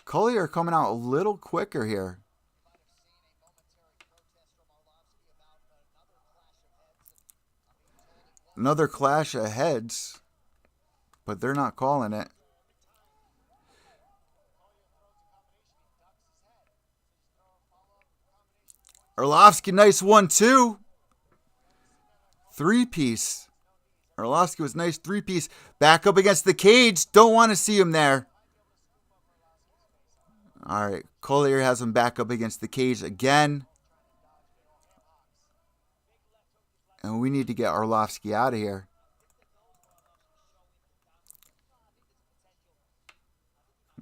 Collier coming out a little quicker here. Another clash of heads, but they're not calling it. Arlovski, nice 1-2. Three-piece. Arlovski was nice three-piece. Back up against the cage. Don't want to see him there. All right. Collier has him back up against the cage again. And we need to get Arlovski out of here.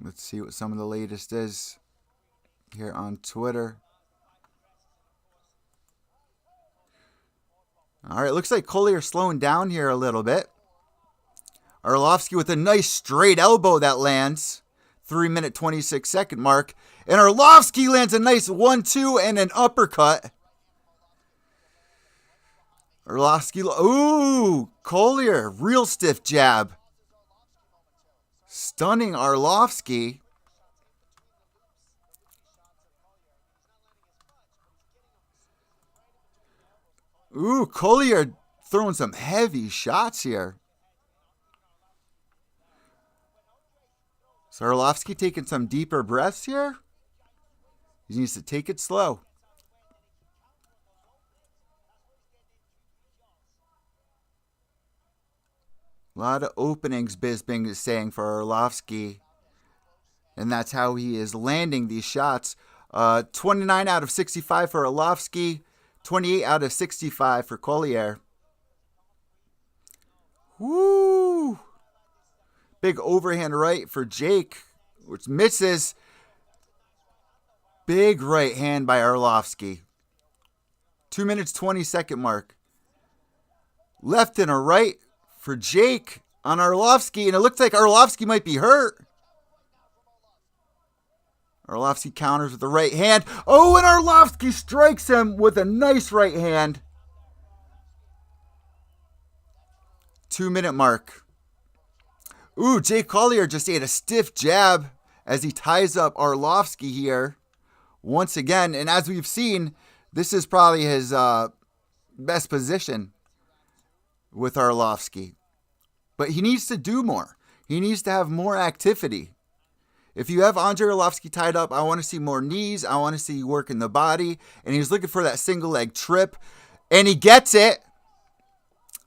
Let's see what some of the latest is here on Twitter. All right, looks like Collier slowing down here a little bit. Arlovski with a nice straight elbow that lands. 3-minute, 26-second mark. And Arlovski lands a nice 1-2 and an uppercut. Arlovski, ooh, Collier, real stiff jab. Stunning Arlovski. Ooh, Collier throwing some heavy shots here. So Arlovski taking some deeper breaths here. He needs to take it slow. A lot of openings Bisping is saying for Arlovski. And that's how he is landing these shots. 29 out of 65 for Arlovski. 28 out of 65 for Collier. Woo! Big overhand right for Jake, which misses. Big right hand by Arlovski. 2 minutes, 20-second mark. Left and a right for Jake on Arlovski, and it looks like Arlovski might be hurt. Arlovski counters with the right hand. Oh, and Arlovski strikes him with a nice right hand. 2-minute mark. Ooh, Jake Collier just ate a stiff jab as he ties up Arlovski here once again. And as we've seen, this is probably his best position with Arlovski. But he needs to do more. He needs to have more activity. If you have Andre Arlovski tied up, I want to see more knees. I want to see work in the body. And he's looking for that single leg trip. And he gets it.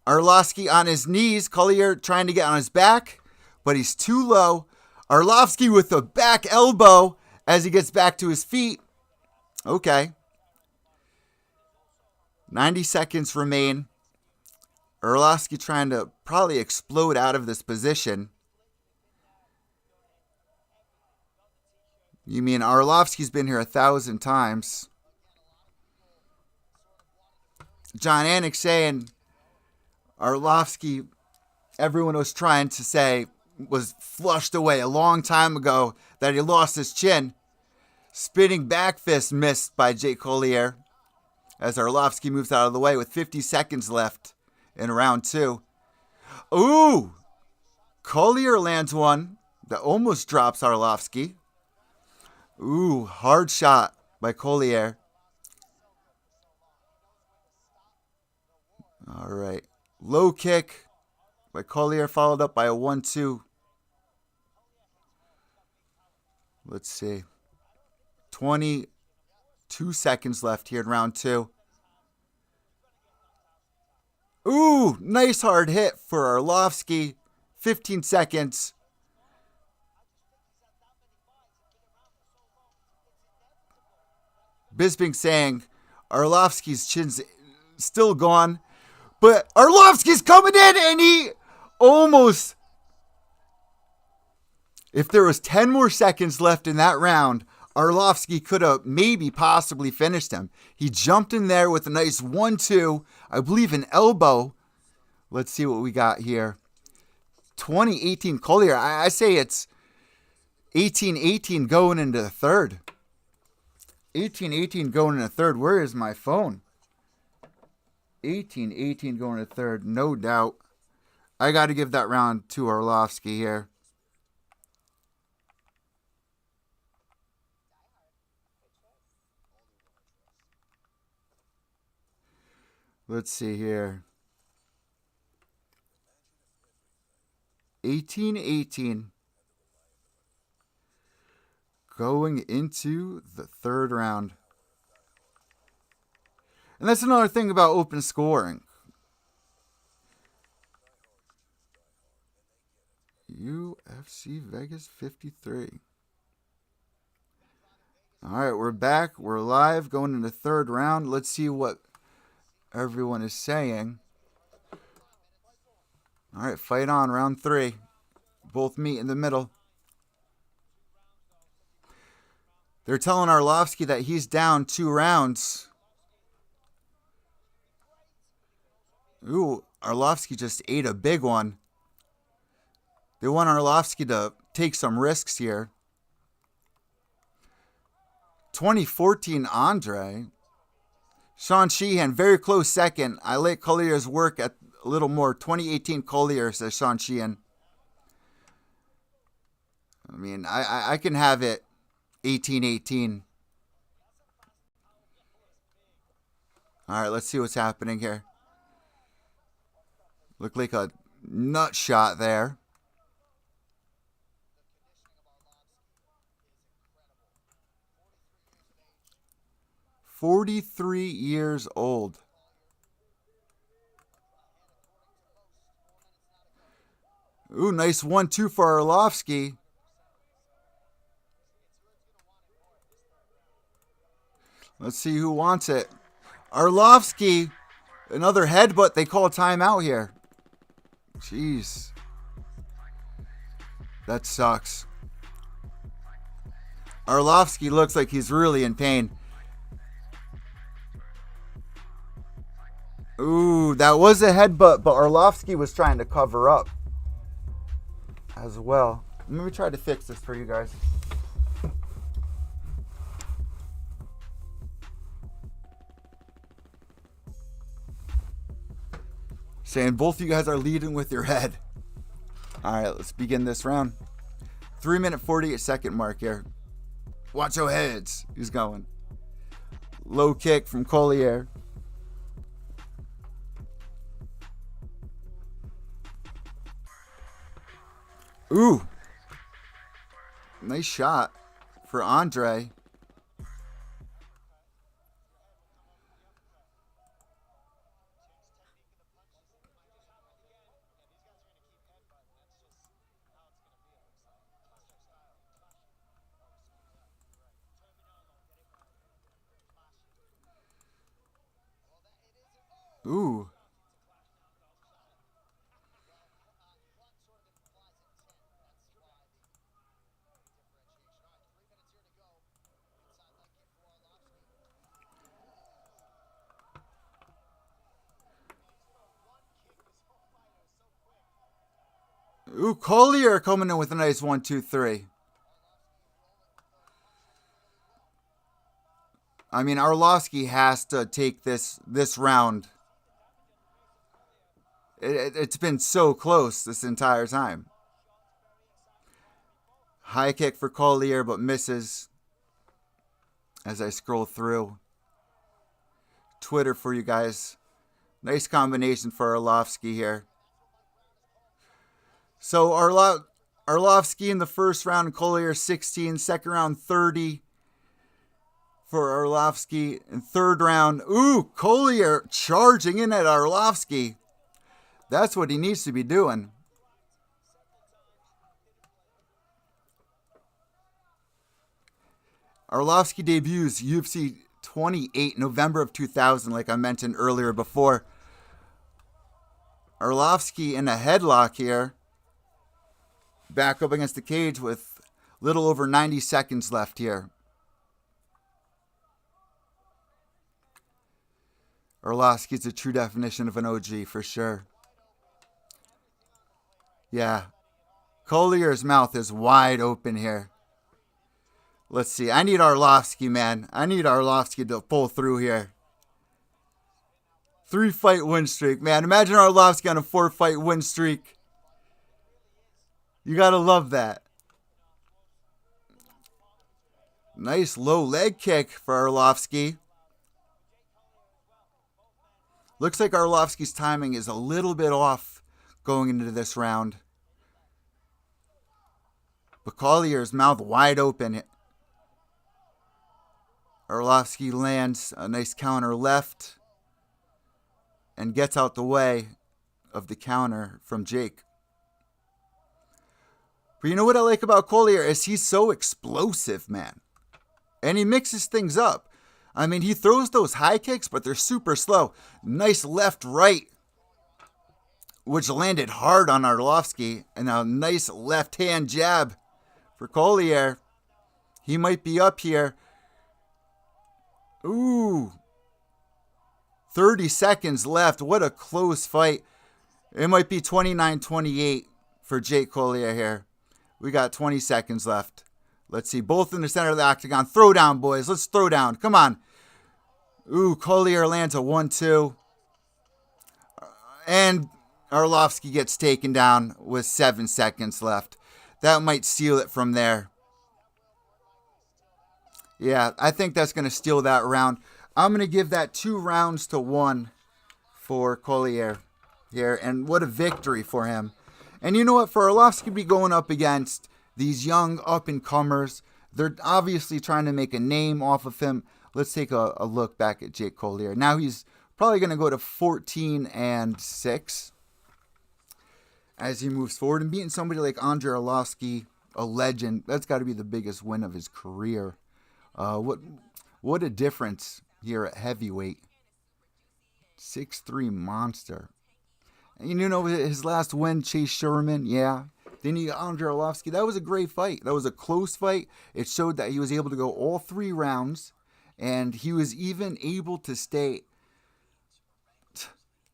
Arlovski on his knees. Collier trying to get on his back. But he's too low. Arlovski with the back elbow as he gets back to his feet. Okay. 90 seconds remain. Arlovski trying to probably explode out of this position. You mean Arlovski's been here 1,000 times. John Anik saying Arlovski, everyone was trying to say, was flushed away a long time ago, that he lost his chin. Spinning back fist missed by Jake Collier as Arlovski moves out of the way with 50 seconds left in round 2. Ooh! Collier lands one that almost drops Arlovski. Ooh, hard shot by Collier. All right. Low kick by Collier, followed up by a 1-2. Let's see. 22 seconds left here in round 2. Ooh, nice hard hit for Arlovski. 15 seconds. Bisping saying Arlovski's chin's still gone. But Arlovski's coming in and he almost... If there was 10 more seconds left in that round, Arlovski could have maybe possibly finished him. He jumped in there with a nice 1-2. I believe an elbow. Let's see what we got here. 20-18 Collier. I say it's 18-18 going into the third. 18-18 going into third. Where is my phone? 18-18 going into third. No doubt. I got to give that round to Arlovski here. Let's see here. 18-18. Going into the third round. And that's another thing about open scoring. UFC Vegas 53. All right, we're back. We're live going into the third round. Let's see what everyone is saying. All right, fight on, round 3. Both meet in the middle. They're telling Arlovsky that he's down 2 rounds. Ooh, Arlovsky just ate a big one. They want Arlovsky to take some risks here. 2014 Andre. Sean Sheehan, very close second. I like Collier's work at a little more. 2018 Collier, says Sean Sheehan. I mean, I can have it 18-18. All right, let's see what's happening here. Looked like a nut shot there. "43 years old. Ooh, nice 1-2 for Arlovsky. Let's see who wants it. Arlovsky, another headbutt. They call a timeout here. Jeez. That sucks. Arlovsky looks like he's really in pain. Ooh, that was a headbutt, but Arlovsky was trying to cover up as well. Let me try to fix this for you guys. Saying both of you guys are leading with your head. All right, let's begin this round. 3-minute 48-second mark here. Watch your heads. He's going. Low kick from Collier. Ooh. Nice shot for Andre. Ooh. Ooh, Collier coming in with a nice 1-2-3. I mean, Arlovsky has to take this round. It's been so close this entire time. High kick for Collier, but misses. As I scroll through Twitter for you guys. Nice combination for Arlovsky here. So Arlovsky in the first round, Collier 16, second round 30 for Arlovsky. In third round, ooh, Collier charging in at Arlovsky. That's what he needs to be doing. Arlovsky debuts UFC 28 November of 2000, like I mentioned earlier before. Arlovsky in a headlock here. Back up against the cage with little over 90 seconds left here. Arlovsky's a true definition of an OG for sure. Yeah. Collier's mouth is wide open here. Let's see. I need Arlovsky, man. I need Arlovsky to pull through here. 3-fight win streak. Man, imagine Arlovsky on a 4-fight win streak. You gotta love that. Nice low leg kick for Arlovsky. Looks like Arlovsky's timing is a little bit off going into this round. But Collier's mouth wide open. Arlovsky lands a nice counter left. and gets out the way of the counter from Jake. But you know what I like about Collier is he's so explosive, man. And he mixes things up. I mean, he throws those high kicks, but they're super slow. Nice left, right, which landed hard on Arlovsky. And a nice left-hand jab for Collier. He might be up here. Ooh. 30 seconds left. What a close fight. It might be 29-28 for Jake Collier here. We got 20 seconds left. Let's see. Both in the center of the octagon. Throw down, boys. Let's throw down. Come on. Ooh, Collier lands a 1-2. And Arlovsky gets taken down with 7 seconds left. That might seal it from there. Yeah, I think that's going to steal that round. I'm going to give that 2-1 for Collier here. And what a victory for him. And you know what? For Arlovsky to be going up against these young up-and-comers, they're obviously trying to make a name off of him. Let's take a look back at Jake Collier. Now he's probably going to go to 14-6 as he moves forward. And beating somebody like Andrei Arlovsky, a legend, that's got to be the biggest win of his career. What a difference here at heavyweight. 6'3" monster. And you know, his last win, Chase Sherman, yeah. Then you got Andrei Arlovsky. That was a great fight. That was a close fight. It showed that he was able to go all 3 rounds. And he was even able to stay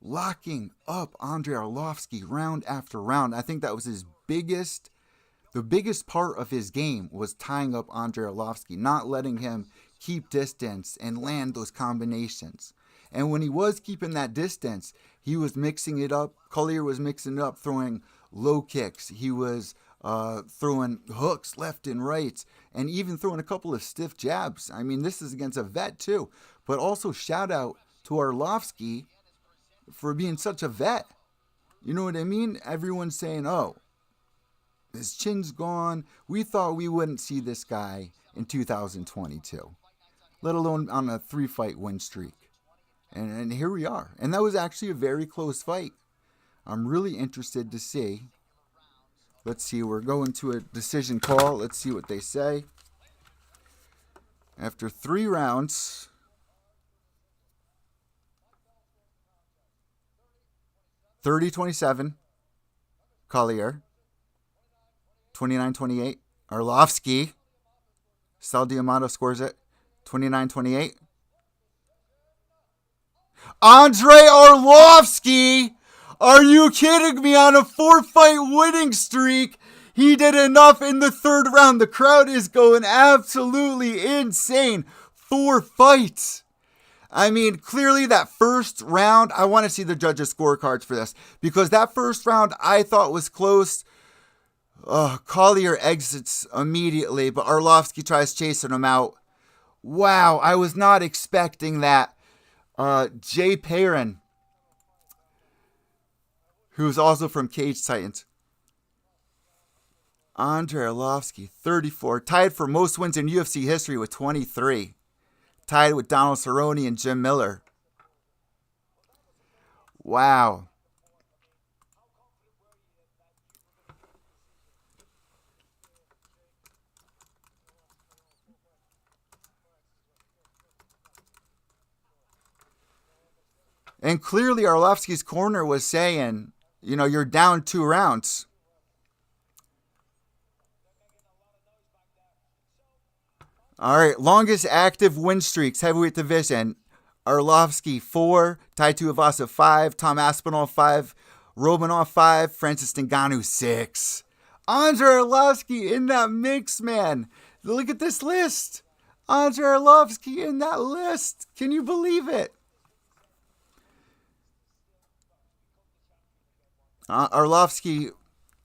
locking up Andrei Arlovsky round after round. I think that was the biggest part of his game was tying up Andrei Arlovsky, not letting him keep distance and land those combinations. And when he was keeping that distance, he was mixing it up. Collier was mixing it up, throwing low kicks. He was throwing hooks left and right, and even throwing a couple of stiff jabs. I mean, this is against a vet too. But also shout out to Arlovsky for being such a vet. You know what I mean? Everyone's saying, oh, his chin's gone. We thought we wouldn't see this guy in 2022, let alone on a 3-fight win streak. And here we are. And that was actually a very close fight. I'm really interested to see. Let's see. We're going to a decision call. Let's see what they say. After 3 rounds, (30-27), Collier. 29-28, Arlovsky. Sal Diamato scores it. 29-28. Andrei Arlovsky! Are you kidding me? On a 4-fight winning streak, he did enough in the 3rd round. The crowd is going absolutely insane. 4 fights. I mean, clearly that first round, I want to see the judges' scorecards for this, because that first round I thought was close. Collier exits immediately, but Arlovsky tries chasing him out. Wow, I was not expecting that. Jay Perrin, who's also from Cage Titans. Andrei Arlovsky, 34, tied for most wins in UFC history with 23. Tied with Donald Cerrone and Jim Miller. Wow. And clearly Arlovsky's corner was saying, you know, you're down 2 rounds. All right, longest active win streaks, heavyweight division. Arlovsky 4, Tai Tuivasa 5, Tom Aspinall 5, Romanov 5, Francis Ngannou 6. Andrei Arlovsky in that mix, man. Look at this list. Andrei Arlovsky in that list. Can you believe it? Arlovsky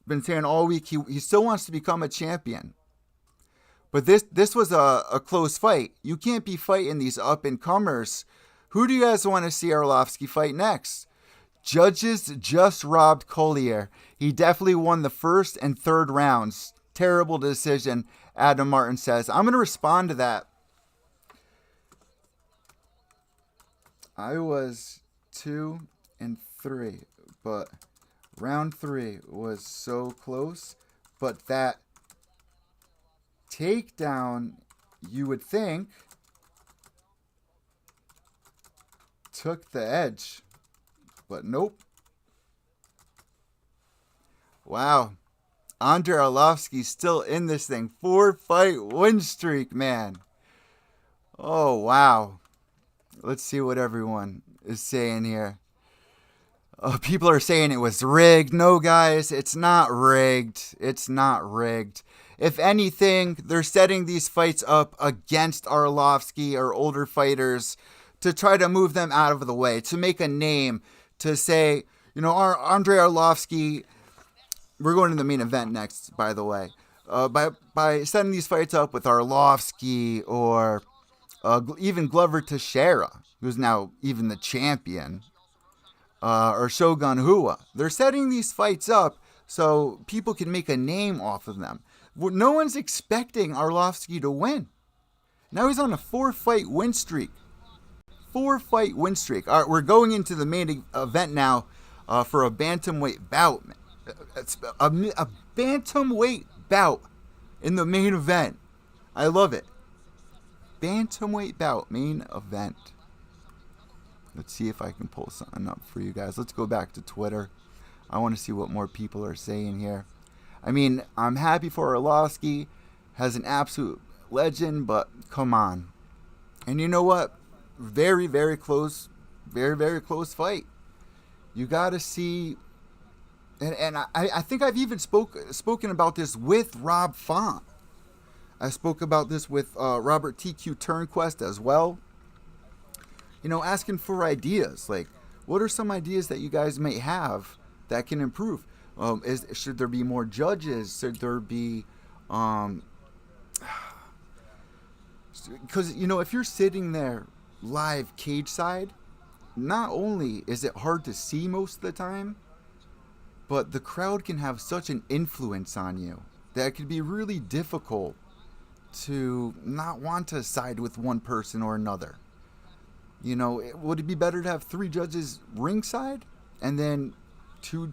been saying all week he still wants to become a champion. But this was a close fight. You can't be fighting these up-and-comers. Who do you guys want to see Arlovsky fight next? Judges just robbed Collier. He definitely won the 1st and 3rd rounds. Terrible decision, Adam Martin says. I'm going to respond to that. I was 2, in 3. But round 3 was so close. But that takedown, you would think, took the edge. But nope. Wow. Andrei Arlovsky's still in this thing. 4-fight win streak, man. Oh, wow. Let's see what everyone is saying here. People are saying it was rigged. No, guys, it's not rigged. It's not rigged. If anything, they're setting these fights up against Arlovsky or older fighters to try to move them out of the way, to make a name, to say, you know, Andrei Arlovsky, we're going to the main event next, by the way. By setting these fights up with Arlovsky or even Glover Teixeira, who's now even the champion, or Shogun Rua. They're setting these fights up so people can make a name off of them. No one's expecting Arlovsky to win. Now he's on a 4-fight win streak. 4-fight win streak. All right, we're going into the main event now for a bantamweight bout. It's a bantamweight bout in the main event. I love it. Bantamweight bout, main event. Let's see if I can pull something up for you guys. Let's go back to Twitter. I want to see what more people are saying here. I mean, I'm happy for Arlovsky. Has an absolute legend, but come on. And you know what? Very, very close. Very, very close fight. You got to see. And I think I've even spoken about this with Rob Font. I spoke about this with Robert TQ Turnquest as well. You know, asking for ideas. Like, what are some ideas that you guys may have that can improve? Should there be more judges? Should there be... Because, you know, if you're sitting there live cage side, not only is it hard to see most of the time, but the crowd can have such an influence on you that it could be really difficult to not want to side with one person or another. You know, would it be better to have 3 judges ringside and then 2-3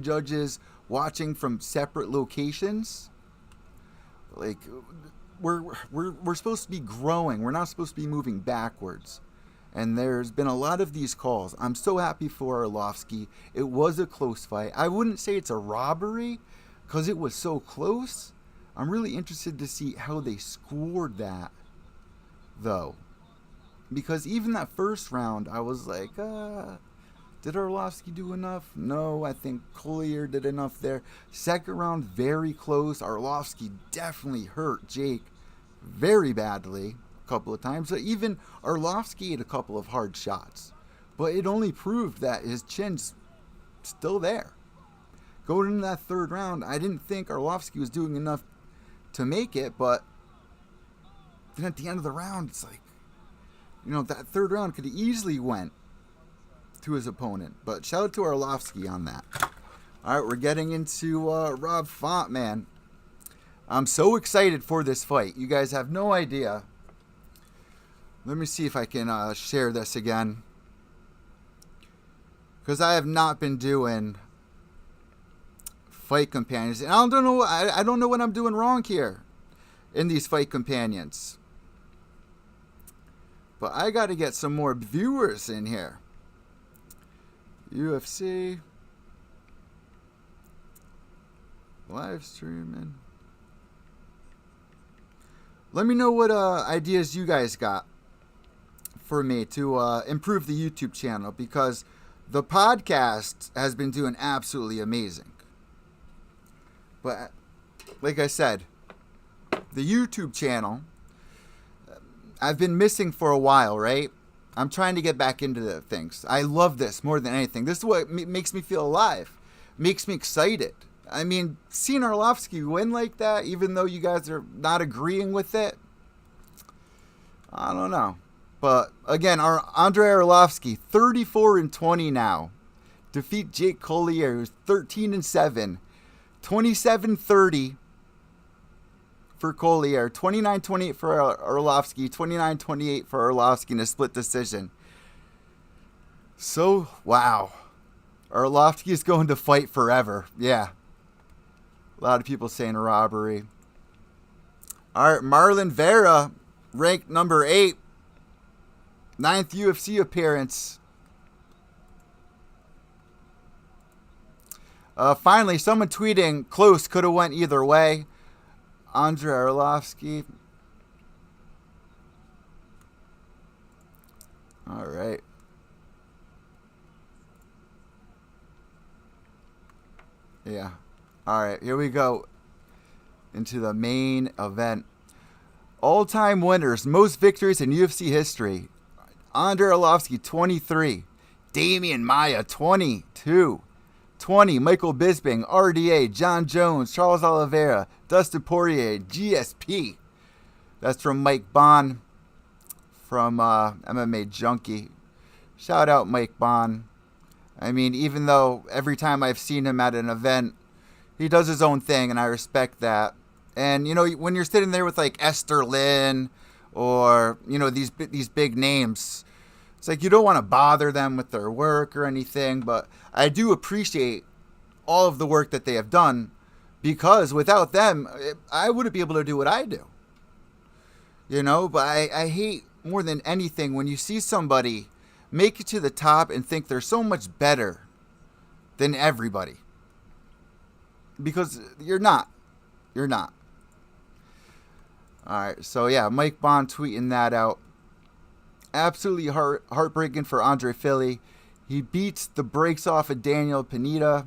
judges watching from separate locations? Like, we're supposed to be growing. We're not supposed to be moving backwards. And there's been a lot of these calls. I'm so happy for Arlovsky. It was a close fight. I wouldn't say it's a robbery because it was so close. I'm really interested to see how they scored that, though. Because even that first round, I was like, did Arlovsky do enough? No, I think Collier did enough there. Second round, very close. Arlovsky definitely hurt Jake very badly a couple of times. So even Arlovsky had a couple of hard shots. But it only proved that his chin's still there. Going into that third round, I didn't think Arlovsky was doing enough to make it, but then at the end of the round, it's like, you know, that third round could have easily went to his opponent. But shout out to Arlovsky on that. All right, we're getting into Rob Font, man. I'm so excited for this fight. You guys have no idea. Let me see if I can share this again. Because I have not been doing fight companions. And I don't know what I'm doing wrong here in these fight companions. But I got to get some more viewers in here. UFC. Live streaming. Let me know what ideas you guys got for me to improve the YouTube channel. Because the podcast has been doing absolutely amazing. But like I said, the YouTube channel, I've been missing for a while, right? I'm trying to get back into the things. I love this more than anything. This is what makes me feel alive. Makes me excited. I mean, seeing Arlovsky win like that, even though you guys are not agreeing with it, I don't know. But again, our Andrei Arlovsky, 34-20 now. Defeat Jake Collier, who's 13-7. 27-30 for Collier, 29-28 for Arlovsky, 29-28 for Arlovsky in a split decision. So, wow. Arlovsky's going to fight forever. Yeah. A lot of people saying robbery. All right, Marlon Vera, ranked number 8. 9th UFC appearance. Finally, someone tweeting, close, could have went either way. Andrei Arlovsky. All right. Yeah. All right, here we go into the main event. All-time winners, most victories in UFC history. Andrei Arlovsky, 23. Damian Maia, 22. 20, Michael Bisping, RDA, John Jones, Charles Oliveira, Dustin Poirier, GSP. That's from Mike Bond from MMA Junkie. Shout out Mike Bond. I mean, even though every time I've seen him at an event, he does his own thing, and I respect that. And, you know, when you're sitting there with, like, Esther Lynn or, you know, these big names, it's like you don't want to bother them with their work or anything, but I do appreciate all of the work that they have done, because without them, I wouldn't be able to do what I do. You know, but I hate more than anything when you see somebody make it to the top and think they're so much better than everybody. Because you're not. You're not. All right, so yeah, Mike Bond tweeting that out. Absolutely heartbreaking for Andre Philly. He beats the brakes off of Daniel Pineda,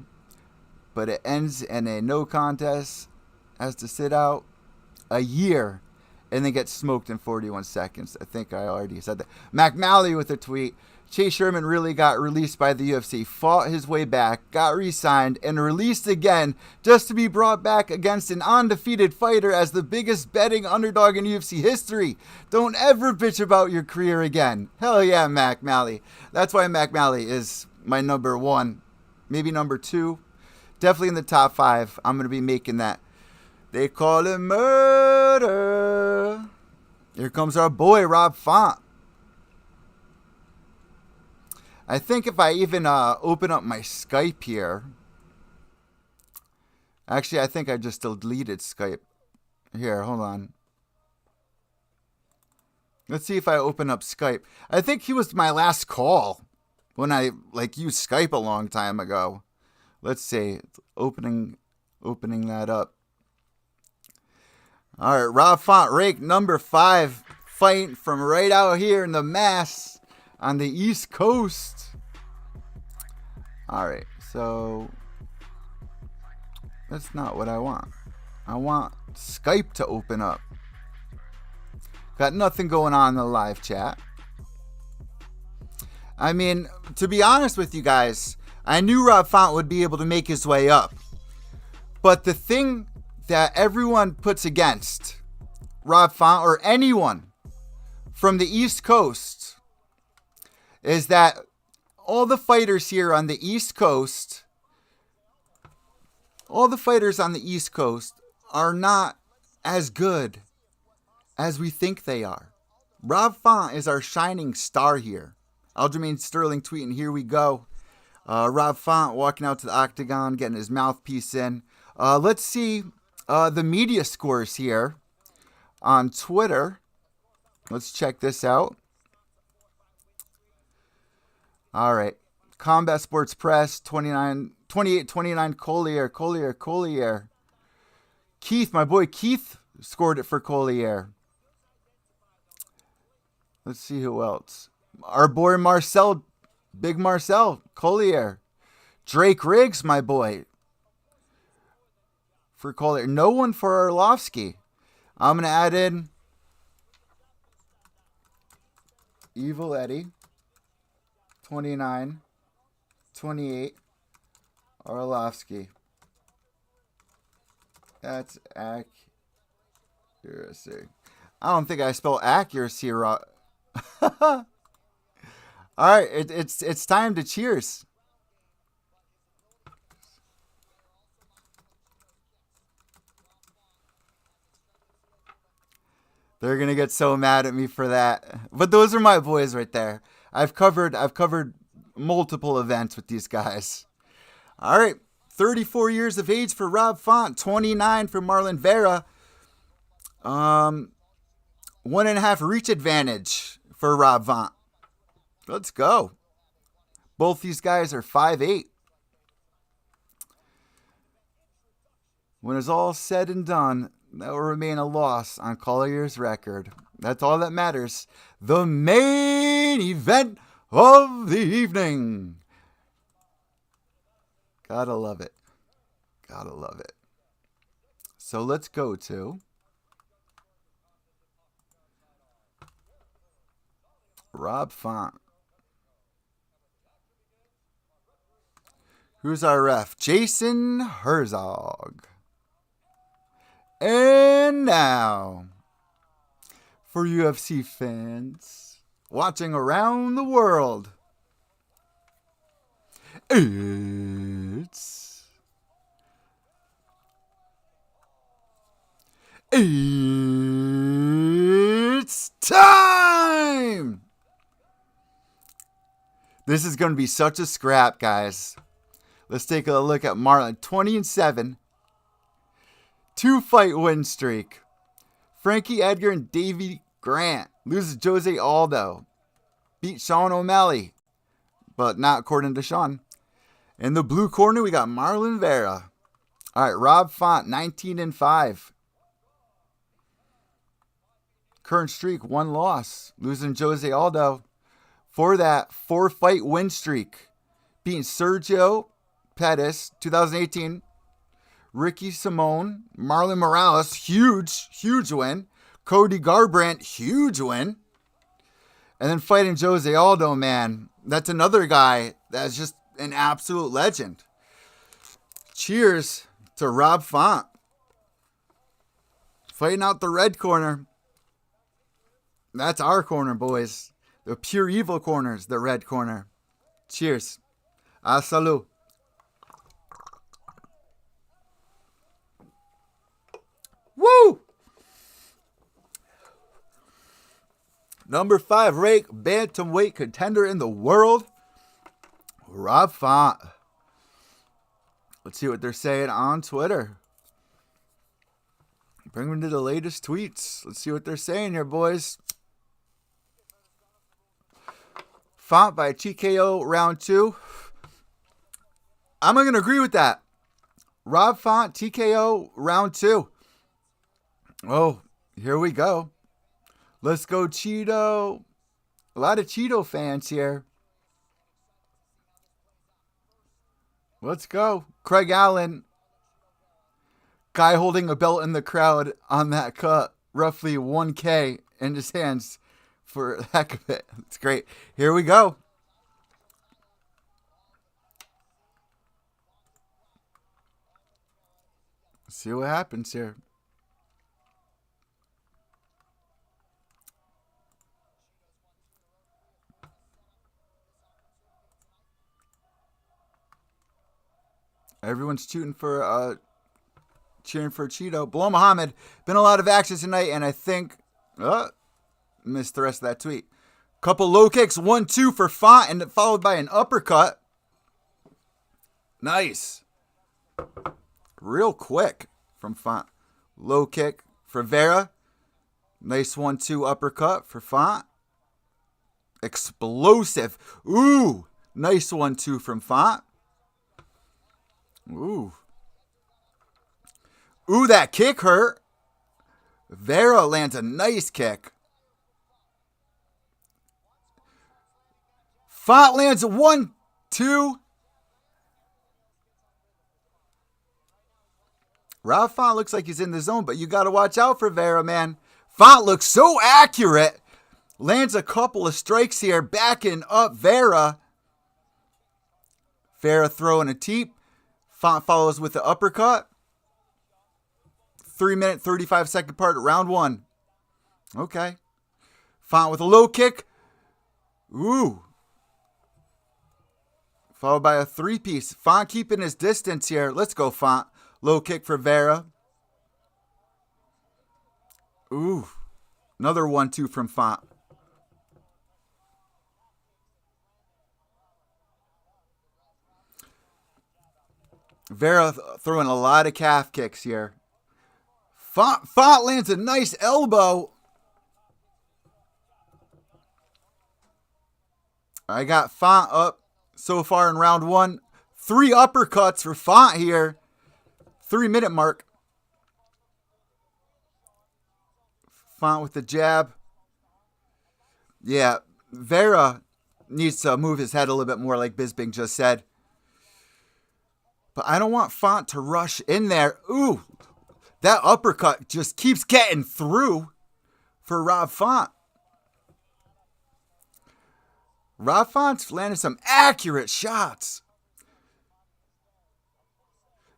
but it ends in a no contest. Has to sit out a year and then get smoked in 41 seconds. I think I already said that. McMalley with a tweet. Chase Sherman really got released by the UFC, fought his way back, got re-signed, and released again just to be brought back against an undefeated fighter as the biggest betting underdog in UFC history. Don't ever bitch about your career again. Hell yeah, McMalley. That's why McMalley is my number 1, maybe number 2. Definitely in the top 5. I'm going to be making that. They call it murder. Here comes our boy, Rob Font. I think if I even open up my Skype here. Actually, I think I just deleted Skype. Here, hold on. Let's see if I open up Skype. I think he was my last call when I used Skype a long time ago. Let's see. It's opening that up. All right, Rob Font, ranked number 5, fighting from right out here in the Mass on the East Coast. All right, so that's not what I want. I want Skype to open up. Got nothing going on in the live chat. I mean, to be honest with you guys, I knew Rob Font would be able to make his way up. But the thing that everyone puts against Rob Font or anyone from the East Coast is that all the fighters here on the East Coast, are not as good as we think they are. Rob Font is our shining star here. Aljamain Sterling tweeting, here we go. Rob Font walking out to the octagon, getting his mouthpiece in. Let's see the media scores here on Twitter. Let's check this out. All right. Combat Sports Press, 28-29 Collier. Keith, my boy Keith, scored it for Collier. Let's see who else. Our boy Marcel, Big Marcel, Collier. Drake Riggs, my boy, for Collier. No one for Arlovsky. I'm going to add in Evil Eddie. 29, 28, Arlovsky. That's accuracy. I don't think I spelled accuracy right. All right, it's time to cheers. They're gonna get so mad at me for that, but those are my boys right there. I've covered multiple events with these guys. All right. 34 years of age for Rob Font. 29 for Marlon Vera. 1.5 reach advantage for Rob Font. Let's go. Both these guys are 5'8". When it's all said and done, that will remain a loss on Collier's record. That's all that matters. The main event of the evening. Gotta love it. Gotta love it. So let's go to Rob Font. Who's our ref? Jason Herzog. And now, for UFC fans watching around the world, it's time! This is going to be such a scrap, guys. Let's take a look at Marlon. 20-7. 2-fight win streak. Frankie Edgar and Davey Grant. Loses Jose Aldo. Beat Sean O'Malley. But not according to Sean. In the blue corner, we got Marlon Vera. All right, Rob Font, 19-5. Current streak, 1 loss. Losing Jose Aldo. For that 4-fight win streak. Beating Sergio Pettis, 2018. Ricky Simone, Marlon Morales, huge win. Cody Garbrandt, huge win. And then fighting Jose Aldo, man. That's another guy that's just an absolute legend. Cheers to Rob Font. Fighting out the red corner. That's our corner, boys. The Pure Evil corner's the red corner. Cheers. A salud. Woo! Number 5 rank bantamweight contender in the world, Rob Font. Let's see what they're saying on Twitter. Bring them to the latest tweets. Let's see what they're saying here, boys. Font by TKO round 2. I'm going to agree with that. Rob Font, TKO round 2. Oh, here we go. Let's go, Cheeto. A lot of Cheeto fans here. Let's go. Craig Allen. Guy holding a belt in the crowd on that cut. Roughly 1K in his hands for the heck of it. It's great. Here we go. Let's see what happens here. Everyone's cheering for Cheeto. Bilal Muhammad. Been a lot of action tonight, and I think missed the rest of that tweet. Couple low kicks, 1-2 for Font, and followed by an uppercut. Nice. Real quick from Font. Low kick for Vera. Nice 1-2 uppercut for Font. Explosive. Ooh. Nice 1-2 from Font. Ooh. Ooh, that kick hurt. Vera lands a nice kick. Font lands a 1-2. Rob Font looks like he's in the zone, but you got to watch out for Vera, man. Font looks so accurate. Lands a couple of strikes here, backing up Vera. Vera throwing a teep. Font follows with the uppercut. 3-minute, 35-second part, round 1. Okay. Font with a low kick. Ooh. Followed by a 3-piece. Font keeping his distance here. Let's go, Font. Low kick for Vera. Ooh. Another 1-2 from Font. Vera throwing a lot of calf kicks here. Font lands a nice elbow. I got Font up so far in round 1. 3 uppercuts for Font here. 3-minute mark. Font with the jab. Yeah, Vera needs to move his head a little bit more, like Bisping just said. But I don't want Font to rush in there. Ooh, that uppercut just keeps getting through for Rob Font. Rob Font's landed some accurate shots.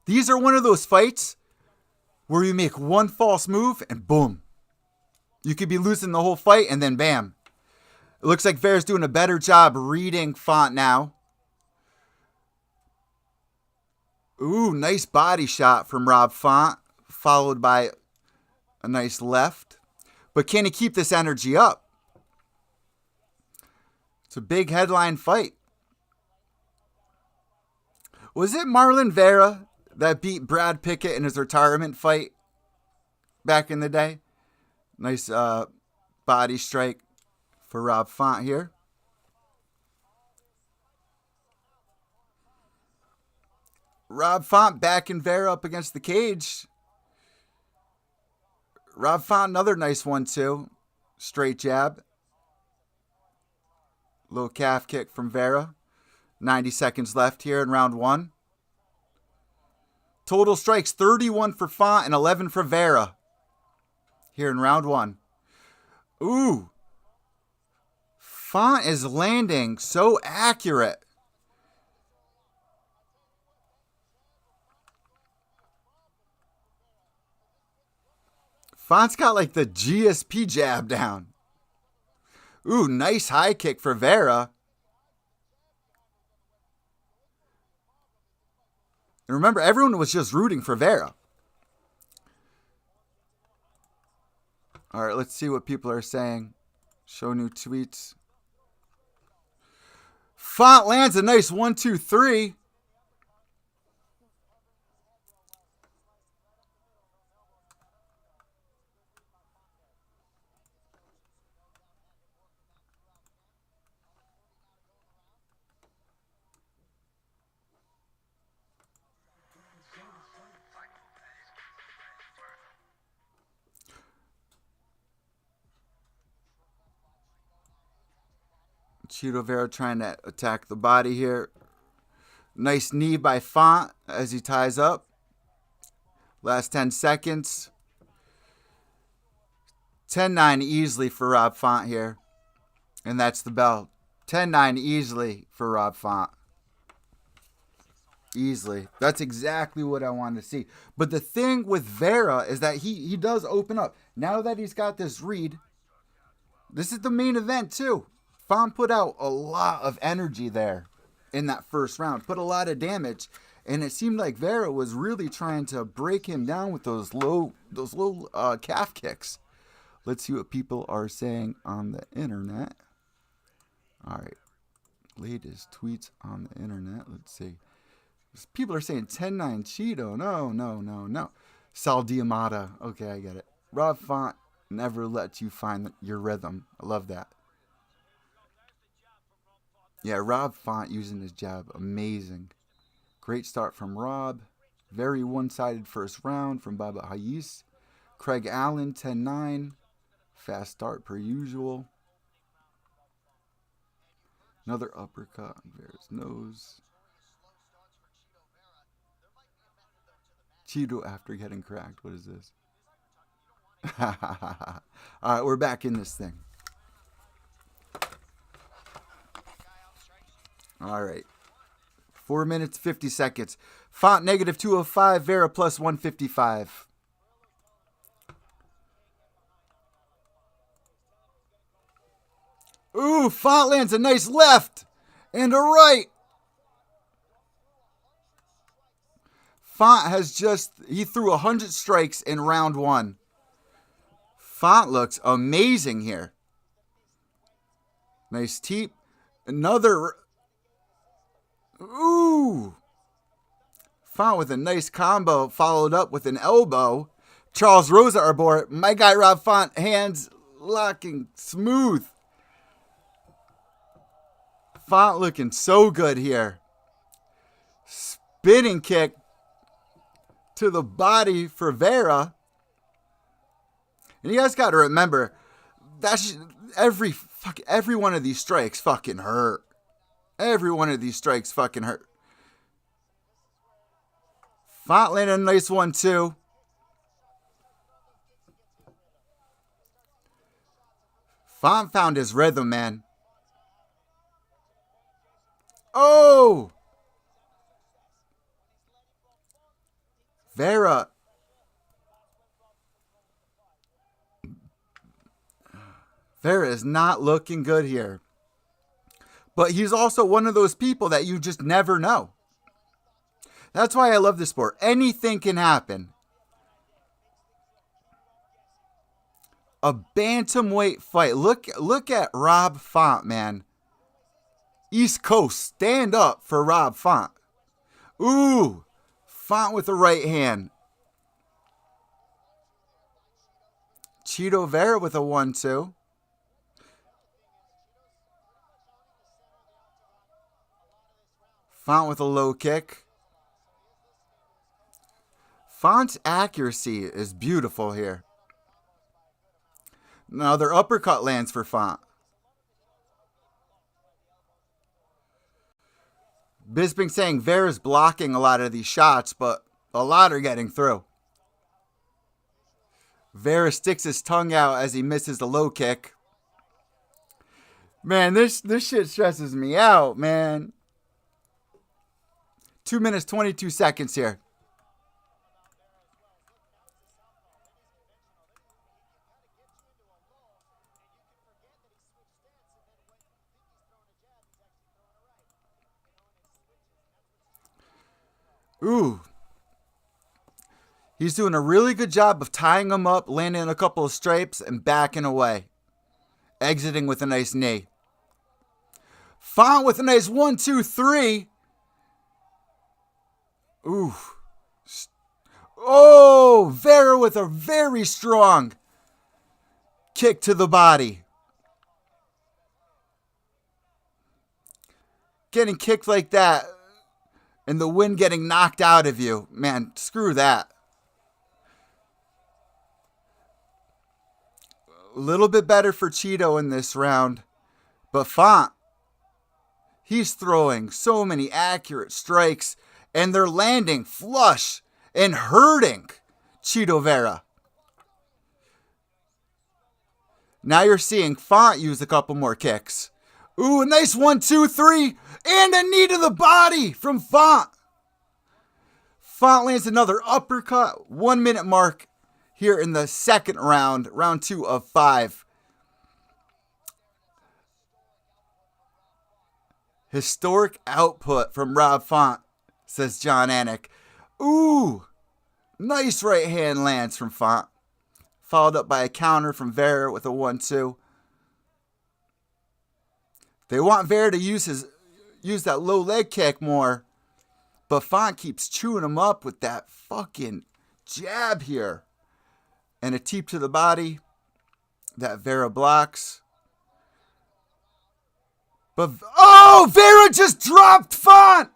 These are one of those fights where you make one false move and boom. You could be losing the whole fight and then bam. It looks like Vera's doing a better job reading Font now. Ooh, nice body shot from Rob Font, followed by a nice left. But can he keep this energy up? It's a big headline fight. Was it Marlon Vera that beat Brad Pickett in his retirement fight back in the day? Nice body strike for Rob Font here. Rob Font backing Vera up against the cage. Rob Font, another nice one too. Straight jab. Little calf kick from Vera. 90 seconds left here in round 1. Total strikes 31 for Font and 11 for Vera here in round 1. Ooh. Font is landing so accurate. Font's got like the GSP jab down. Ooh, nice high kick for Vera. And remember, everyone was just rooting for Vera. All right, let's see what people are saying. Show new tweets. Font lands a nice 1-2-3. Chito Vera trying to attack the body here. Nice knee by Font as he ties up. Last 10 seconds. 10-9 easily for Rob Font here. And that's the bell. 10-9 easily for Rob Font. Easily. That's exactly what I wanted to see. But the thing with Vera is that he does open up. Now that he's got this read, this is the main event too. Font put out a lot of energy there in that first round. Put a lot of damage. And it seemed like Vera was really trying to break him down with those low calf kicks. Let's see what people are saying on the internet. All right. Latest tweets on the internet. Let's see. People are saying 10-9 Cheeto. No. Sal Diamata. Okay, I get it. Rob Font never lets you find your rhythm. I love that. Yeah, Rob Font using his jab. Amazing. Great start from Rob. Very one-sided first round from Baba Hayes. Craig Allen, 10-9. Fast start per usual. Another uppercut on Vera's nose. Cheeto after getting cracked. What is this? All right, we're back in this thing. All right. 4 minutes, 50 seconds. Font negative 205. Vera plus 155. Ooh, Font lands a nice left and a right. Font has he threw 100 strikes in round 1. Font looks amazing here. Nice teep. Another. Ooh. Font with a nice combo, followed up with an elbow. Charles Rosa Arbor. My guy Rob Font, hands locking smooth. Font looking so good here. Spinning kick to the body for Vera. And you guys got to remember, that's every one of these strikes fucking hurt. Every one of these strikes fucking hurt. Font landed a nice one too. Font found his rhythm, man. Oh! Vera. Vera is not looking good here. But he's also one of those people that you just never know. That's why I love this sport. Anything can happen. A bantamweight fight. Look at Rob Font, man. East Coast, stand up for Rob Font. Ooh, Font with the right hand. Chito Vera with a 1-2. Font with a low kick. Font's accuracy is beautiful here. Another uppercut lands for Font. Bisping saying Vera's blocking a lot of these shots, but a lot are getting through. Vera sticks his tongue out as he misses the low kick. Man, this shit stresses me out, man. 2 minutes, 22 seconds here. Ooh. He's doing a really good job of tying him up, landing a couple of stripes, and backing away. Exiting with a nice knee. Font with a nice 1-2-3. Ooh. Oh, Vera with a very strong kick to the body. Getting kicked like that and the wind getting knocked out of you. Man, screw that. A little bit better for Chito in this round. But Font, he's throwing so many accurate strikes. And they're landing flush and hurting Chito Vera. Now you're seeing Font use a couple more kicks. Ooh, a nice 1-2-3. And a knee to the body from Font. Font lands another uppercut. 1 minute mark here in the second round. Round 2 of 5. Historic output from Rob Font, says John Anik. Ooh, nice right hand lands from Font. Followed up by a counter from Vera with a 1-2. They want Vera to use that low leg kick more. But Font keeps chewing him up with that fucking jab here. And a teep to the body that Vera blocks. But, oh, Vera just dropped Font.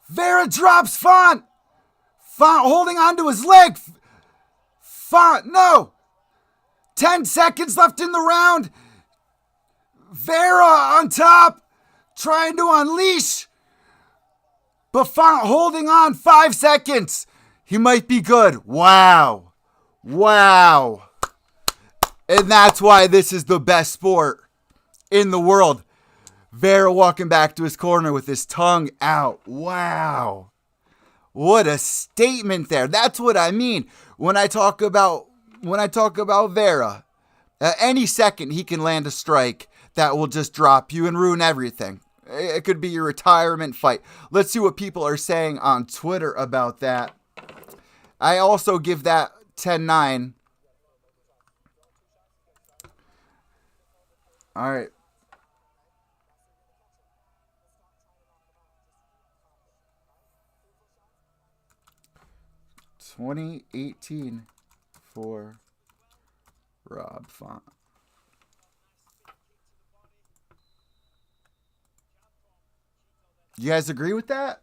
Vera drops Font. Font holding onto his leg. Font, no. 10 seconds left in the round. Vera on top, trying to unleash. But Font holding on 5 seconds. He might be good. Wow. Wow. And that's why this is the best sport in the world. Vera walking back to his corner with his tongue out. Wow. What a statement there. That's what I mean when I talk about Vera. At any second he can land a strike that will just drop you and ruin everything. It could be your retirement fight. Let's see what people are saying on Twitter about that. I also give that 10-9. All right. 2018 for Rob Font. You guys agree with that?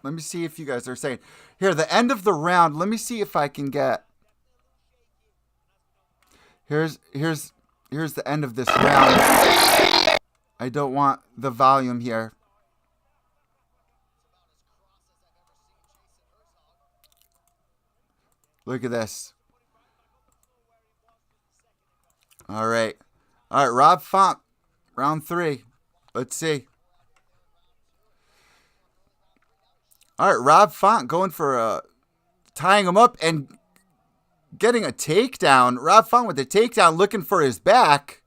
Let me see if you guys are saying. Here, the end of the round. Let me see if I can get. Here's the end of this round. I don't want the volume here. Look at this. All right. All right, Rob Font, round 3. Let's see. All right, Rob Font going for tying him up and getting a takedown. Rob Font with a takedown, looking for his back.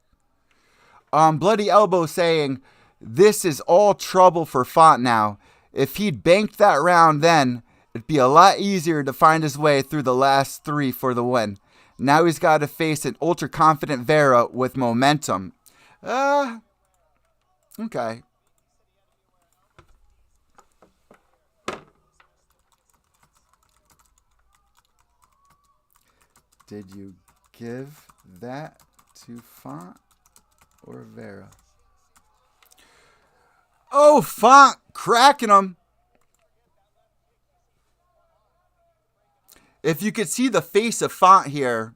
Bloody Elbow saying, this is all trouble for Font now. If he'd banked that round then, it'd be a lot easier to find his way through the last 3 for the win. Now he's got to face an ultra-confident Vera with momentum. Okay. Did you give that to Font or Vera? Oh, Font cracking him. If you could see the face of Font here,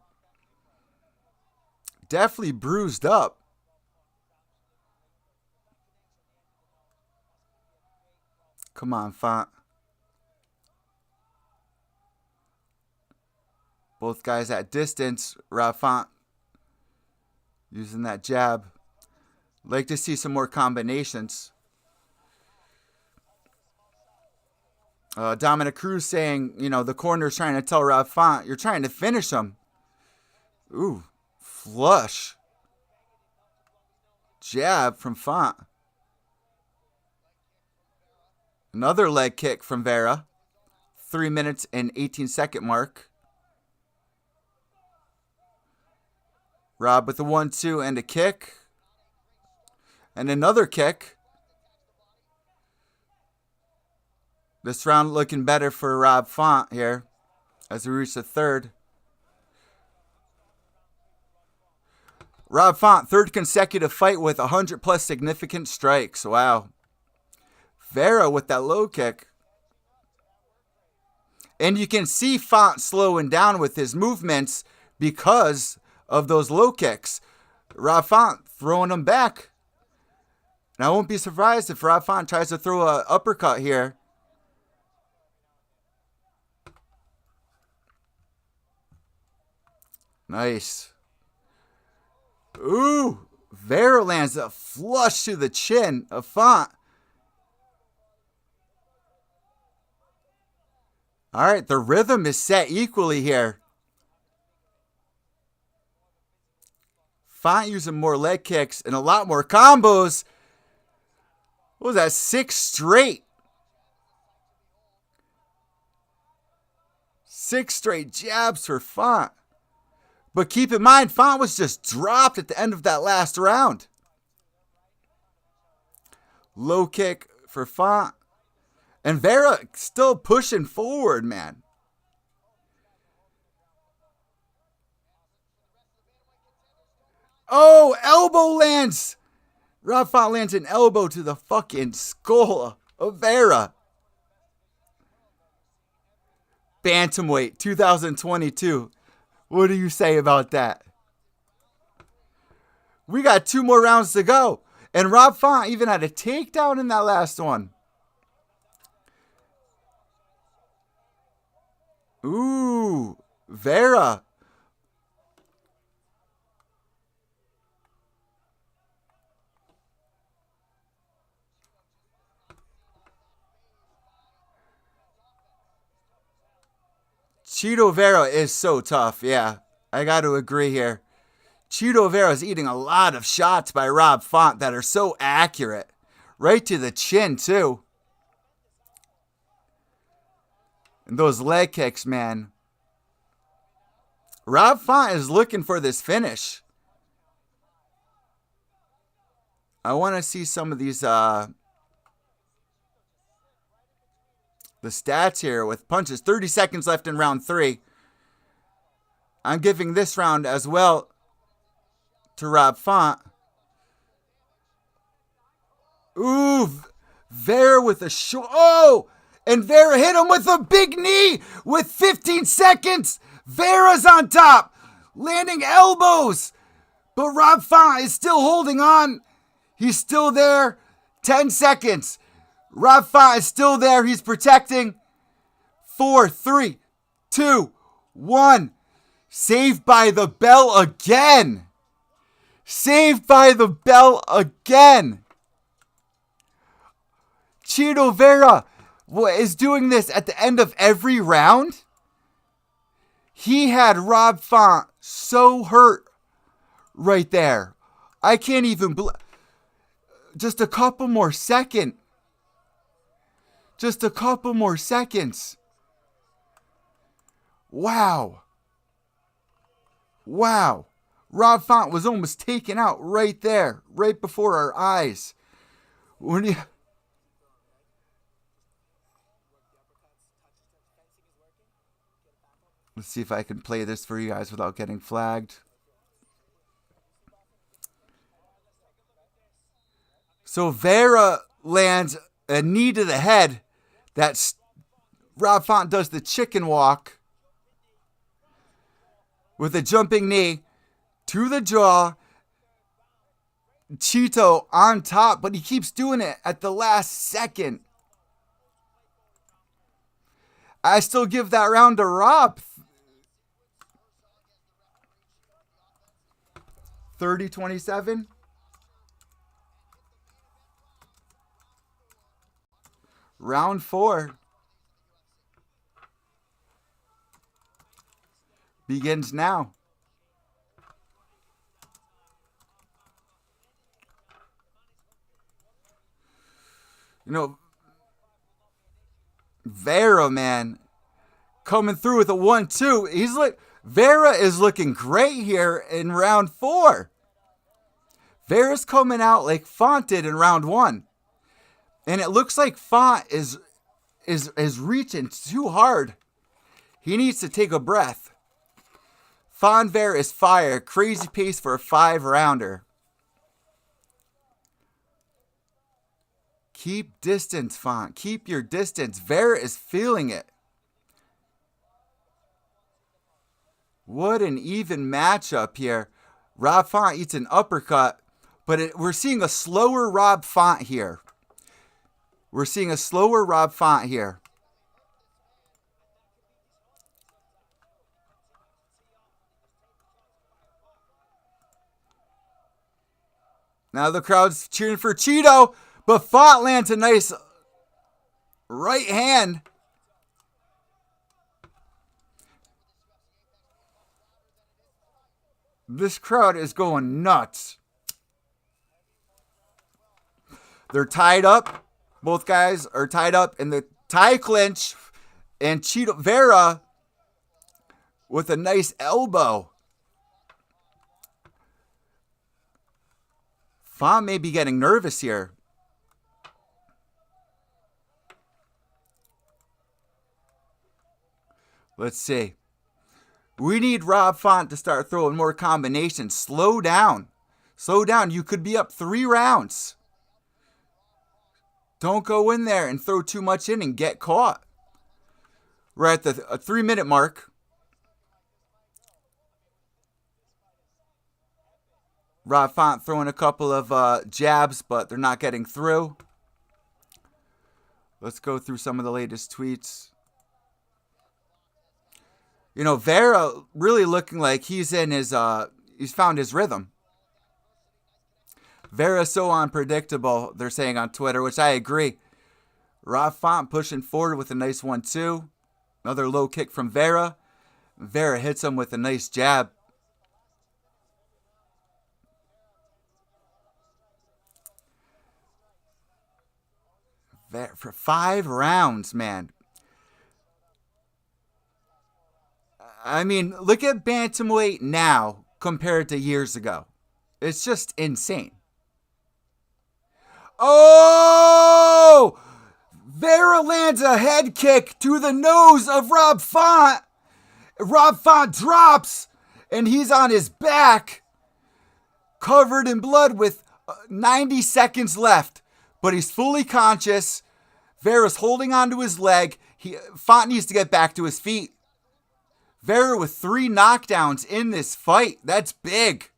definitely bruised up. Come on, Font. Both guys at distance. Rob Font using that jab. Like to see some more combinations. Dominic Cruz saying, you know, the corner's trying to tell Rob Font, you're trying to finish him. Ooh, flush. Jab from Font. Another leg kick from Vera. 3 minutes and 18-second mark. Rob with the 1-2 and a kick. And another kick. This round looking better for Rob Font here as we reach the 3rd. Rob Font, 3rd consecutive fight with 100+ significant strikes. Wow. Vera with that low kick. And you can see Font slowing down with his movements because of those low kicks. Rob Font throwing them back. And I won't be surprised if Rob Font tries to throw an uppercut here. Nice. Ooh, Vera lands a flush to the chin of Font. All right, the rhythm is set equally here. Font using more leg kicks and a lot more combos. What was that? 6 straight. 6 straight jabs for Font. But keep in mind, Font was just dropped at the end of that last round. Low kick for Font. And Vera still pushing forward, man. Oh, elbow lands. Rob Font lands an elbow to the fucking skull of Vera. Bantamweight 2022. What do you say about that? We got 2 more rounds to go. And Rob Font even had a takedown in that last one. Ooh, Vera. Chito Vera is so tough, yeah. I got to agree here. Chito Vera is eating a lot of shots by Rob Font that are so accurate. Right to the chin, too. And those leg kicks, man. Rob Font is looking for this finish. I want to see some of these the stats here with punches. 30 seconds left in round 3. I'm giving this round as well to Rob Font. Ooh, Vera with a short. Oh, and Vera hit him with a big knee with 15 seconds. Vera's on top, landing elbows. But Rob Font is still holding on. He's still there. 10 seconds. Rob Font is still there. He's protecting. 4, 3, 2, 1. Saved by the bell again. Saved by the bell again. Chito Vera is doing this at the end of every round. He had Rob Font so hurt right there. I can't even just a couple more seconds. Just a couple more seconds. Wow. Wow. Rob Font was almost taken out right there, right before our eyes. When you... Let's see if I can play this for you guys without getting flagged. So Vera lands a knee to the head. That's Rob Font does the chicken walk with a jumping knee to the jaw. Chito on top, but he keeps doing it at the last second. I still give that round to Rob. 30-27. Round 4 begins now. You know, Vera, man, coming through with a 1-2. Vera is looking great here in round 4. Vera's coming out like Font did in round 1. And it looks like Font is reaching too hard. He needs to take a breath. Font Vera is fire. Crazy pace for a 5-rounder. Keep distance, Font. Keep your distance. Vera is feeling it. What an even matchup here. Rob Font eats an uppercut, but we're seeing a slower Rob Font here. We're seeing a slower Rob Font here. Now the crowd's cheering for Chito, but Font lands a nice right hand. This crowd is going nuts. They're tied up. Both guys are tied up in the tie clinch. And Chito Vera with a nice elbow. Font may be getting nervous here. Let's see. We need Rob Font to start throwing more combinations. Slow down. Slow down. You could be up 3 rounds. Don't go in there and throw too much in and get caught. We're at the 3-minute mark. Rob Font throwing a couple of jabs, but they're not getting through. Let's go through some of the latest tweets. You know, Vera really looking like he's in his, he's found his rhythm. Vera's so unpredictable, they're saying on Twitter, which I agree. Rob Font pushing forward with a nice 1-2. Another low kick from Vera. Vera hits him with a nice jab. For 5 rounds, man. I mean, look at bantamweight now compared to years ago. It's just insane. Oh! Vera lands a head kick to the nose of Rob Font. Rob Font drops, and he's on his back, covered in blood with 90 seconds left. But he's fully conscious. Vera's holding onto his leg. Font needs to get back to his feet. Vera with 3 knockdowns in this fight. That's big.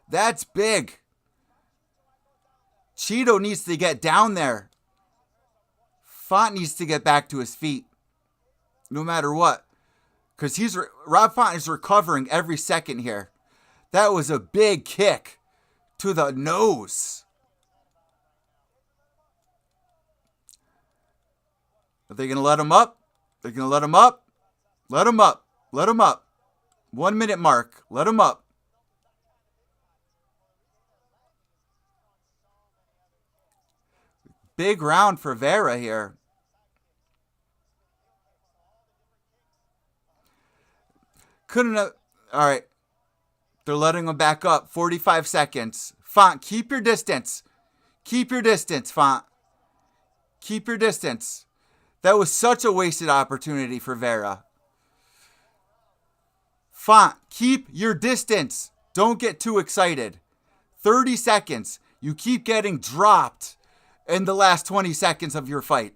That's big. Cheeto needs to get down there. Font needs to get back to his feet. No matter what. Because Rob Font is recovering every second here. That was a big kick to the nose. Are they going to let him up? They're going to let him up? Let him up. Let him up. 1 minute mark. Let him up. Big round for Vera here. Couldn't have. All right. They're letting him back up. 45 seconds. Font, keep your distance. Keep your distance, Font. Keep your distance. That was such a wasted opportunity for Vera. Font, keep your distance. Don't get too excited. 30 seconds. You keep getting dropped in the last 20 seconds of your fight.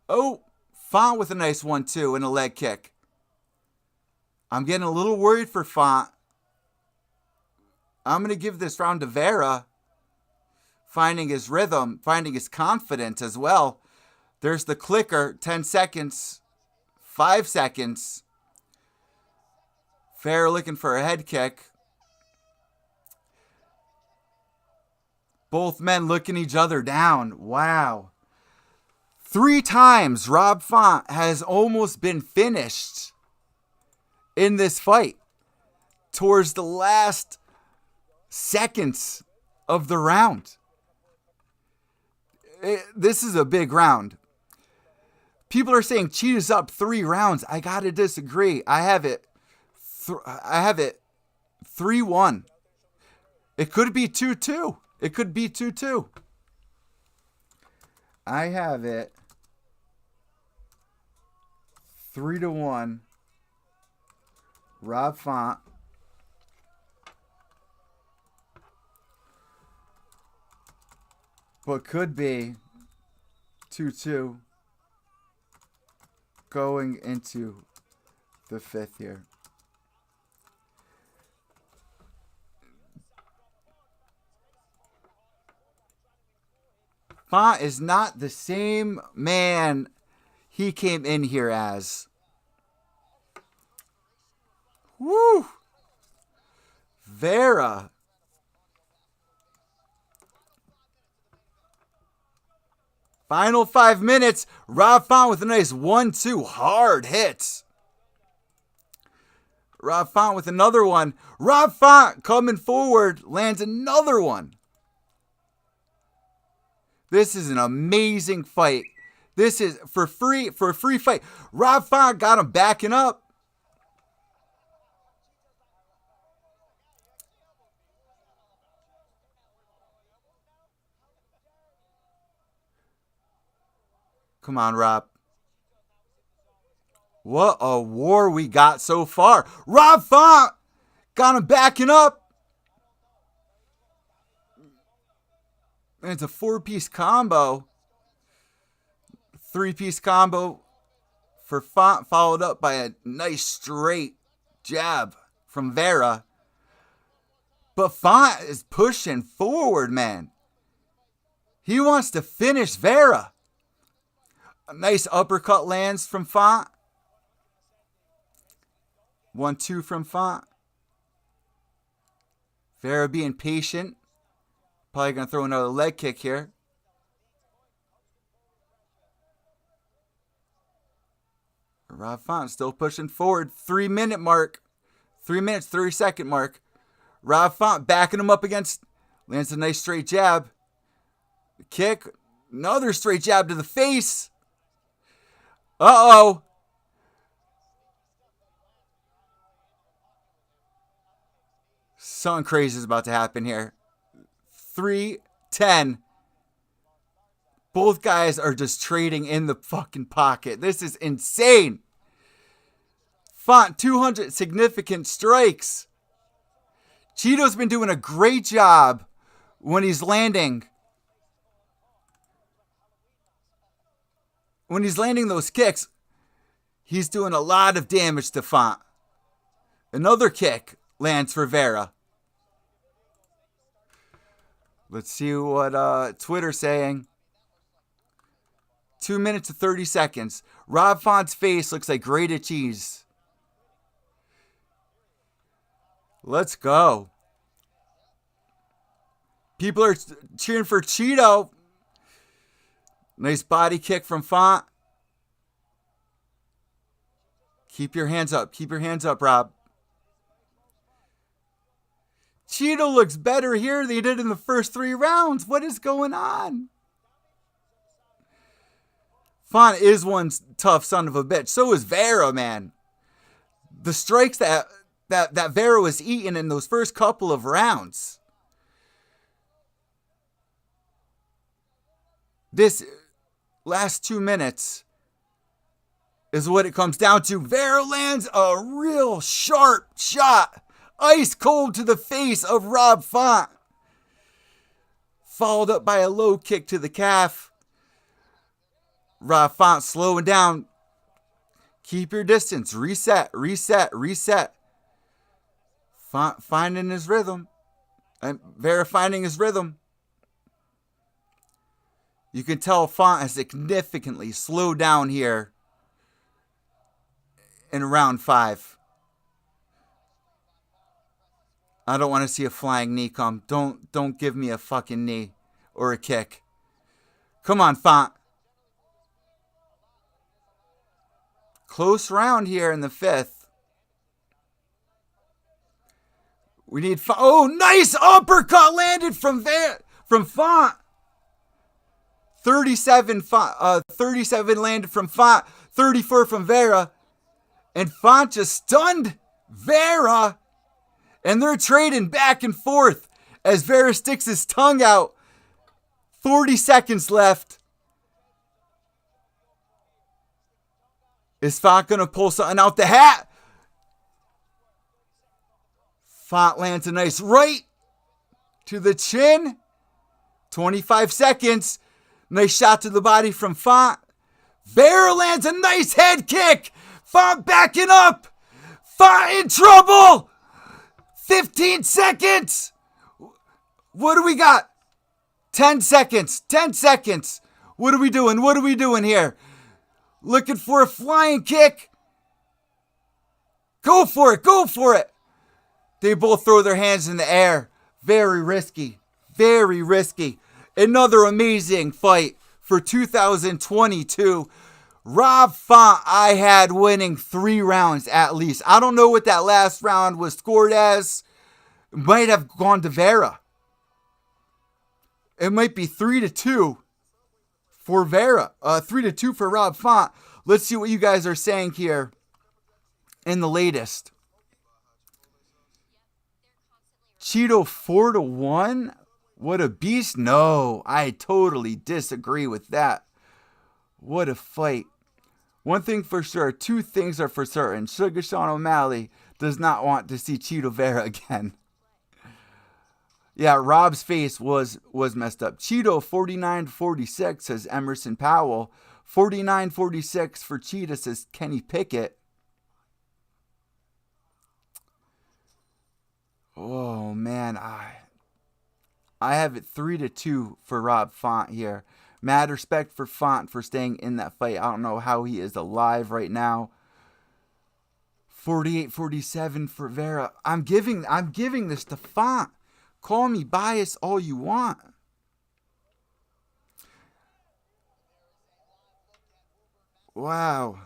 Oh, Font with a nice 1-2 and a leg kick. I'm getting a little worried for Font. I'm going to give this round to Vera. Finding his rhythm, finding his confidence as well. There's the clicker. 10 seconds. 5 seconds. Vera looking for a head kick. Both men looking each other down. Wow. 3 times Rob Font has almost been finished in this fight. Towards the last seconds of the round. This is a big round. People are saying Cheetah's up 3 rounds. I gotta disagree. I have it 3-1. It could be 2-2. It could be 2-2. I have it 3-1. Rob Font. But could be 2-2 going into the 5th here. Font is not the same man he came in here as. Woo! Vera. Final 5 minutes. Rob Font with a nice 1-2 hard hits. Rob Font with another one. Rob Font coming forward lands another one. This is an amazing fight. This is for a free fight. Rob Font got him backing up. Come on, Rob. What a war we got so far. Rob Font got him backing up. And it's a 4-piece combo. 3-piece combo for Font, followed up by a nice straight jab from Vera. But Font is pushing forward, man. He wants to finish Vera. A nice uppercut lands from Font. 1-2 from Font. Vera being patient. Probably going to throw another leg kick here. Rob Font still pushing forward. 3-minute mark. 3 minutes, 30-second mark. Rob Font backing him up against. Lands a nice straight jab. Kick. Another straight jab to the face. Uh-oh. Something crazy is about to happen here. 3-10. Both guys are just trading in the fucking pocket. This is insane. Font, 200 significant strikes. Cheeto's been doing a great job when he's landing. When he's landing those kicks, he's doing a lot of damage to Font. Another kick lands for Vera. Let's see what Twitter's saying. 2 minutes and 30 seconds. Rob Font's face looks like grated cheese. Let's go. People are cheering for Cheeto. Nice body kick from Font. Keep your hands up. Keep your hands up, Rob. Cheeto looks better here than he did in the first 3 rounds. What is going on? Font is one tough son of a bitch. So is Vera, man. The strikes that Vera was eating in those first couple of rounds. This last 2 minutes is what it comes down to. Vera lands a real sharp shot. Ice cold to the face of Rob Font. Followed up by a low kick to the calf. Rob Font slowing down. Keep your distance. Reset, reset, reset. Font finding his rhythm. And Vera finding his rhythm. You can tell Font has significantly slowed down here in round 5. I don't want to see a flying knee come. Don't give me a fucking knee or a kick. Come on, Font. Close round here in the 5th. We need Font. Oh, nice uppercut landed from Font. 37 landed from Font. 34 from Vera. And Font just stunned Vera. And they're trading back and forth as Vera sticks his tongue out. 40 seconds left. Is Font going to pull something out the hat? Font lands a nice right to the chin. 25 seconds. Nice shot to the body from Font. Vera lands a nice head kick. Font backing up. Font in trouble. 15 seconds. What do we got? 10 seconds. 10 seconds. What are we doing? What are we doing here? Looking for a flying kick. Go for it. Go for it. They both throw their hands in the air. Very risky. Very risky. Another amazing fight for 2022. Rob Font, I had winning 3 rounds at least. I don't know what that last round was scored as. It might have gone to Vera. It might be 3-2 for Vera. 3-2 for Rob Font. Let's see what you guys are saying here in the latest. Cheeto 4-1? What a beast. No, I totally disagree with that. What a fight. One thing for sure, 2 things are for certain. Sugar Sean O'Malley does not want to see Cheeto Vera again. Yeah, Rob's face was messed up. Cheeto 49-46 says Emerson Powell. 49-46 for Cheetah says Kenny Pickett. Oh man, I have it 3-2 for Rob Font here. Mad respect for Font for staying in that fight. I don't know how he is alive right now. 48-47 for Vera. I'm giving this to Font. Call me biased all you want. Wow.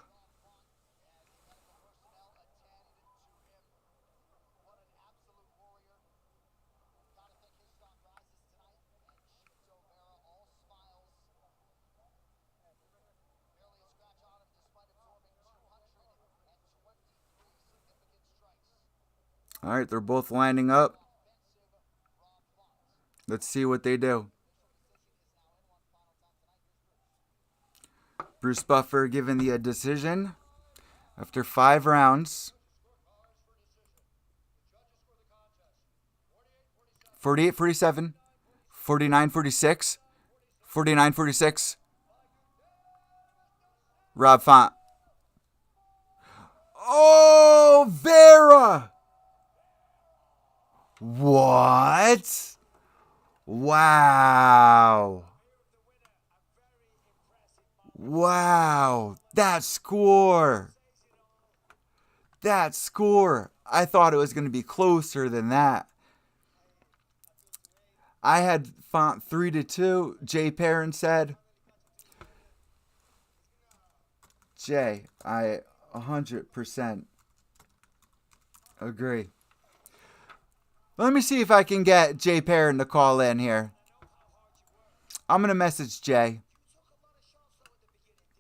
All right, they're both lining up. Let's see what they do. Bruce Buffer given the decision after 5 rounds. 48-47, 49-46, 49-46. Rob Font. Oh, Vera! What? Wow. Wow. That score. That score. I thought it was going to be closer than that. I had Font 3-2. Jay Perrin said. Jay, I 100% agree. Let me see if I can get Jay Perrin to call in here. I'm going to message Jay.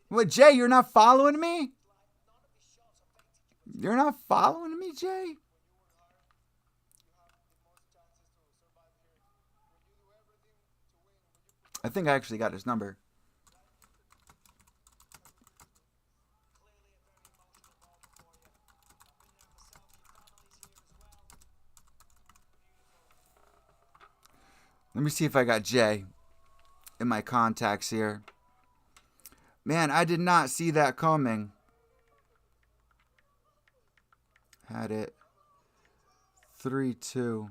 What, Jay, you're not following me? You're not following me, Jay? I think I actually got his number. Let me see if I got Jay in my contacts here. Man, I did not see that coming. Had it 3-2.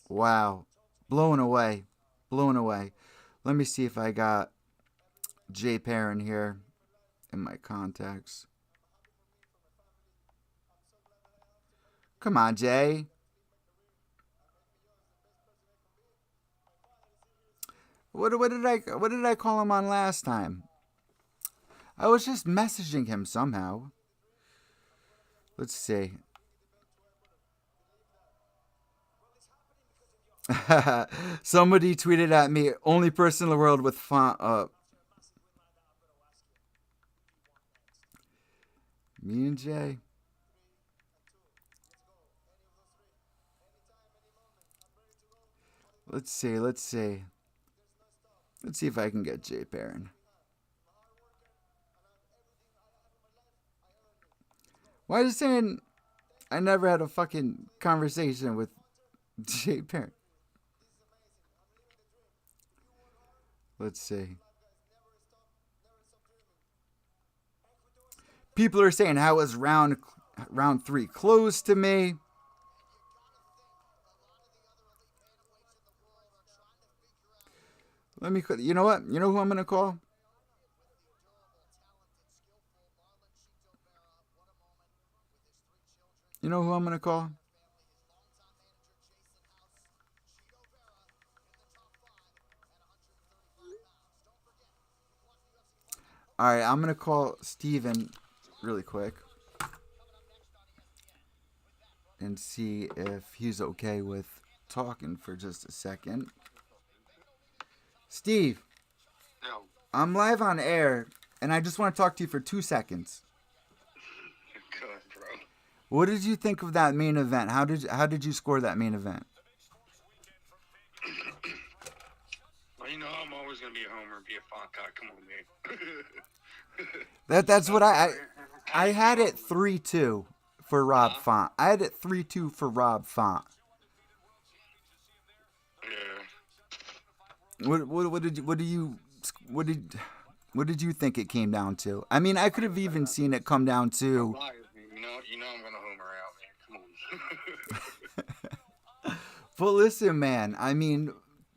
Wow. Blown away. Blown away. Let me see if I got Jay Perrin here in my contacts. Come on, Jay. What did I call him on last time? I was just messaging him somehow. Let's see. Somebody tweeted at me, only person in the world with Font up. Me and Jay. Let's see. Let's see if I can get Jay Perrin. Why is it saying I never had a fucking conversation with Jay Perrin? Let's see. People are saying, how was round 3 closed to me? Let me, you know what? You know who I'm going to call? You know who I'm going to call? All right, I'm going to call Steven really quick and see if he's okay with talking for just a second. Steve, no. I'm live on air, and I just want to talk to you for 2 seconds. Good, bro. What did you think of that main event? How did you score that main event? Well, you know, I'm always going to be a homer and be a Font guy. Come on, man. That's what I had it 3-2 for Rob Font. I had it 3-2 for Rob Font. Yeah. What did you think it came down to? I mean, I could have even seen it come down to. You know I'm going to homer out, man. Come on. But listen, man, I mean,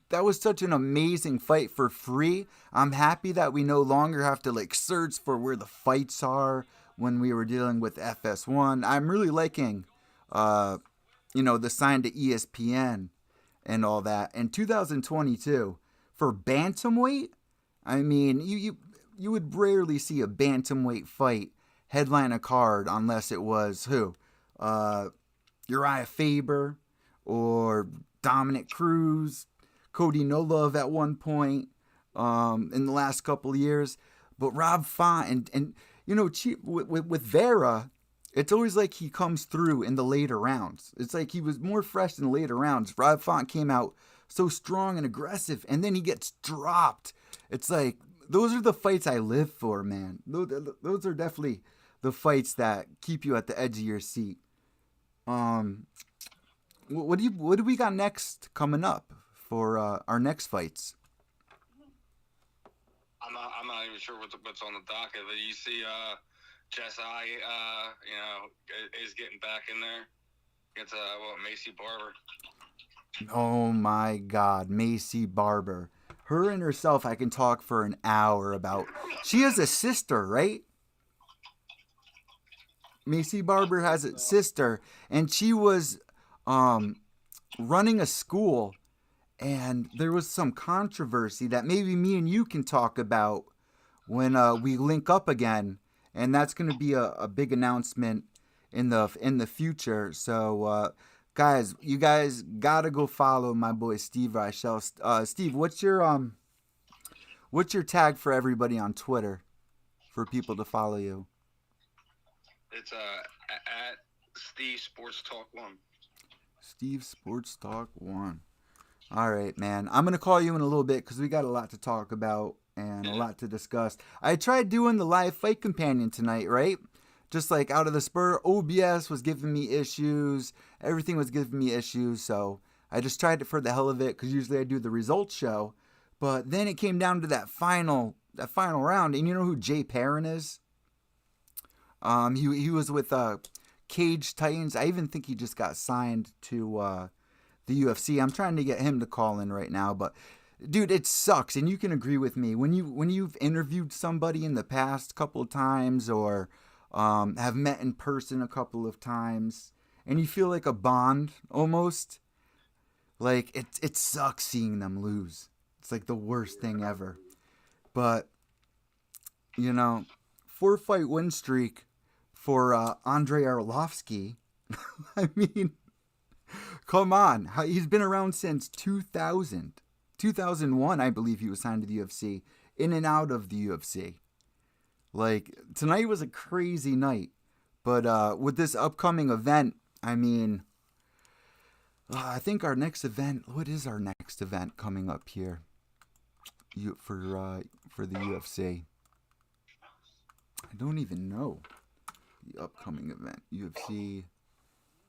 that was such an amazing fight for free. I'm happy that we no longer have to search for where the fights are when we were dealing with FS1. I'm really liking, the sign to ESPN and all that. In 2022, for bantamweight, I mean, you would rarely see a bantamweight fight headline a card unless it was who? Uriah Faber or Dominic Cruz, Cody No Love at one point in the last couple of years. But Rob Font and with Vera, it's always like he comes through in the later rounds. It's like he was more fresh in the later rounds. Rob Font came out so strong and aggressive, and then he gets dropped. It's like, those are the fights I live for, man. Those are definitely the fights that keep you at the edge of your seat. What do we got next coming up for our next fights? I'm not even sure what's on the docket, but you see, Jessai, is getting back in there. It's Macy Barber. Oh my God, Macy Barber. Her and herself, I can talk for an hour about. She has a sister, right? Macy Barber has a sister, and she was running a school, and there was some controversy that maybe me and you can talk about when we link up again, and that's going to be a big announcement in the future. So, guys, you guys gotta go follow my boy Steve Reichel. Steve, what's your tag for everybody on Twitter for people to follow you? It's at Steve Sports Talk 1. Steve Sports Talk 1. All right, man. I'm going to call you in a little bit because we got a lot to talk about and a lot to discuss. I tried doing the live fight companion tonight, right? Just like out of the spur, OBS was giving me issues. Everything was giving me issues. So I just tried it for the hell of it because usually I do the results show. But then it came down to that final round. And you know who Jay Perrin is? He was with Cage Titans. I even think he just got signed to the UFC. I'm trying to get him to call in right now, but dude, it sucks, and you can agree with me when you've interviewed somebody in the past couple of times or have met in person a couple of times, and you feel like a bond almost. Like it sucks seeing them lose. It's like the worst thing ever. But 4-fight win streak for Andrei Arlovsky. I mean, come on. He's been around since 2000. 2001, I believe he was signed to the UFC. In and out of the UFC. Like, tonight was a crazy night. But with this upcoming event, I mean, I think our next event, what is our next event coming up here for the UFC? I don't even know the upcoming event. UFC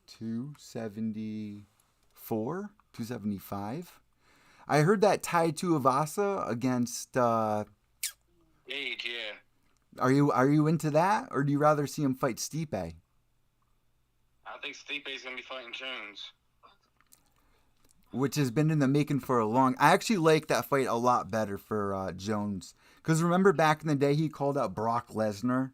274, 275. I heard that Tai Tuivasa against Age, yeah. Are you into that, or do you rather see him fight Stipe? I think Stipe's gonna be fighting Jones. Which has been in the making for a long. I actually like that fight a lot better for Jones, because remember back in the day he called out Brock Lesnar.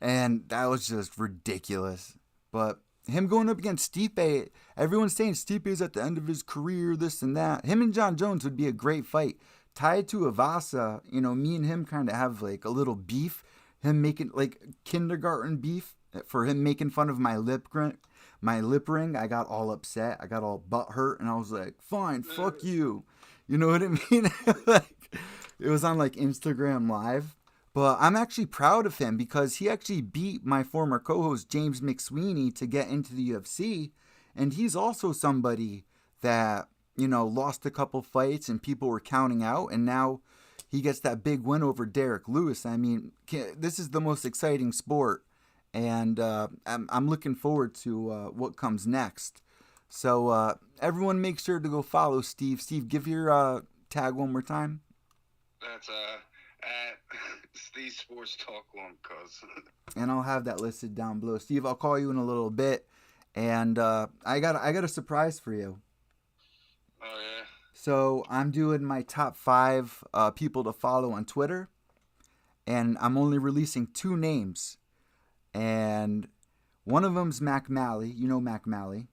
And that was just ridiculous. But him going up against Stipe, everyone's saying Stipe's at the end of his career, this and that. Him and John Jones would be a great fight. Tai Tuivasa, me and him kind of have like a little beef. Him making like kindergarten beef for him making fun of my lip ring. I got all upset. I got all butthurt, and I was like, "Fine, fuck you." You know what I mean? Like, it was on like Instagram Live. But I'm actually proud of him because he actually beat my former co-host James McSweeney to get into the UFC. And he's also somebody that, lost a couple fights and people were counting out. And now he gets that big win over Derek Lewis. I mean, this is the most exciting sport. And I'm looking forward to what comes next. So everyone make sure to go follow Steve. Steve, give your tag one more time. That's at Steve Sports Talk 1, cuz. And I'll have that listed down below. Steve, I'll call you in a little bit, and I got a surprise for you. Oh yeah. So I'm doing my top 5 people to follow on Twitter, and I'm only releasing 2 names, and one of them's Mac Malley. You know Mac Malley.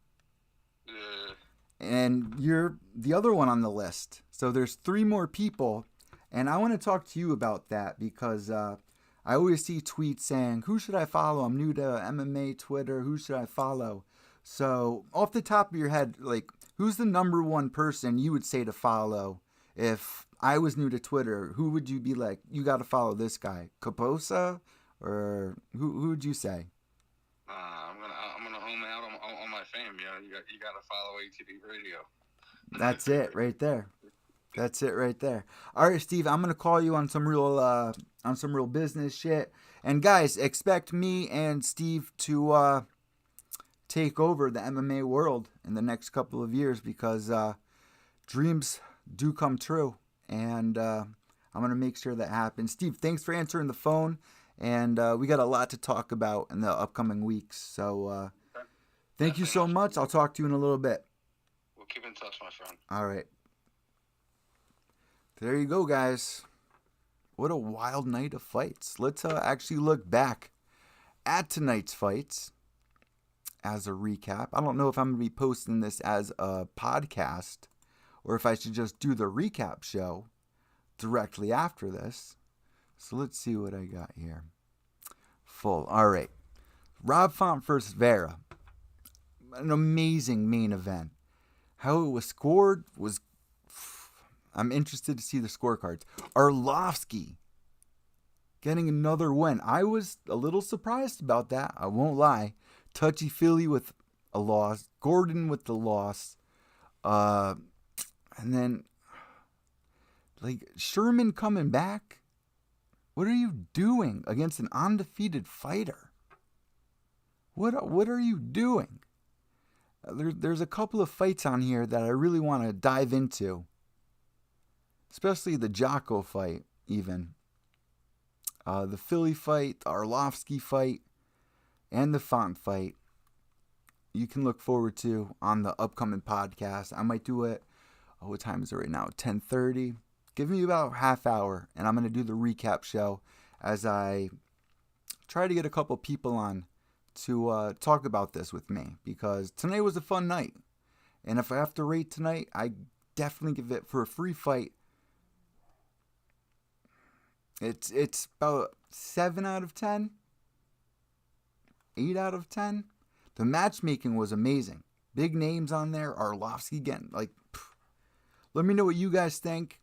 Yeah. And you're the other one on the list. So there's 3 more people. And I want to talk to you about that because I always see tweets saying, who should I follow? I'm new to MMA Twitter. Who should I follow? So off the top of your head, like, who's the number 1 person you would say to follow if I was new to Twitter? Who would you be like, you got to follow this guy? Caposa or who would you say? I'm gonna home out on my fame. You got to follow ATV Radio. That's it right there. That's it right there. All right, Steve, I'm gonna call you on some real business shit. And guys, expect me and Steve to take over the MMA world in the next couple of years because dreams do come true, and I'm gonna make sure that happens. Steve, thanks for answering the phone, and we got a lot to talk about in the upcoming weeks. So thank you so much. I'll talk to you in a little bit. We'll keep in touch, my friend. All right. There you go, guys. What a wild night of fights. Let's actually look back at tonight's fights as a recap. I don't know if I'm going to be posting this as a podcast or if I should just do the recap show directly after this. So let's see what I got here. Full. All right. Rob Font versus Vera. An amazing main event. How it was scored was... I'm interested to see the scorecards. Arlovsky getting another win. I was a little surprised about that. I won't lie. Touchy-feely with a loss. Gordon with the loss. And then, like, Sherman coming back. What are you doing against an undefeated fighter? What are you doing? There's a couple of fights on here that I really want to dive into. Especially the Jocko fight, even. The Philly fight, the Arlovsky fight, and the Font fight. You can look forward to on the upcoming podcast. I might do it. Oh, what time is it right now? 10:30. Give me about a half hour, and I'm going to do the recap show as I try to get a couple people on to talk about this with me. Because tonight was a fun night. And if I have to rate tonight, I definitely give it for a free fight. It's about 7 out of 10. 8 out of 10. The matchmaking was amazing. Big names on there. Arlovsky getting, like... Let me know what you guys think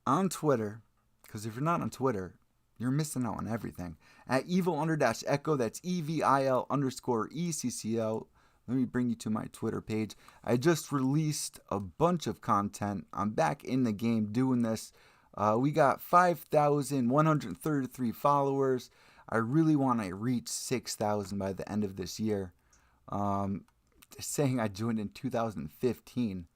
on Twitter. Because if you're not on Twitter, you're missing out on everything. At evil_echo. That's EVIL_ECCO. Let me bring you to my Twitter page. I just released a bunch of content. I'm back in the game doing this. We got 5,133 followers. I really want to reach 6,000 by the end of this year. Saying I joined in 2015.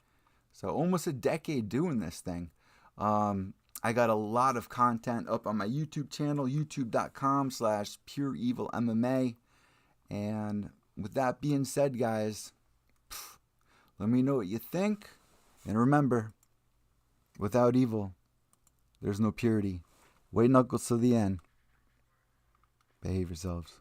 So almost a decade doing this thing. I got a lot of content up on my YouTube channel, youtube.com/Pure EVil MMA. And with that being said, guys, let me know what you think. And remember, without evil, there's no purity. White knuckles to the end. Behave yourselves.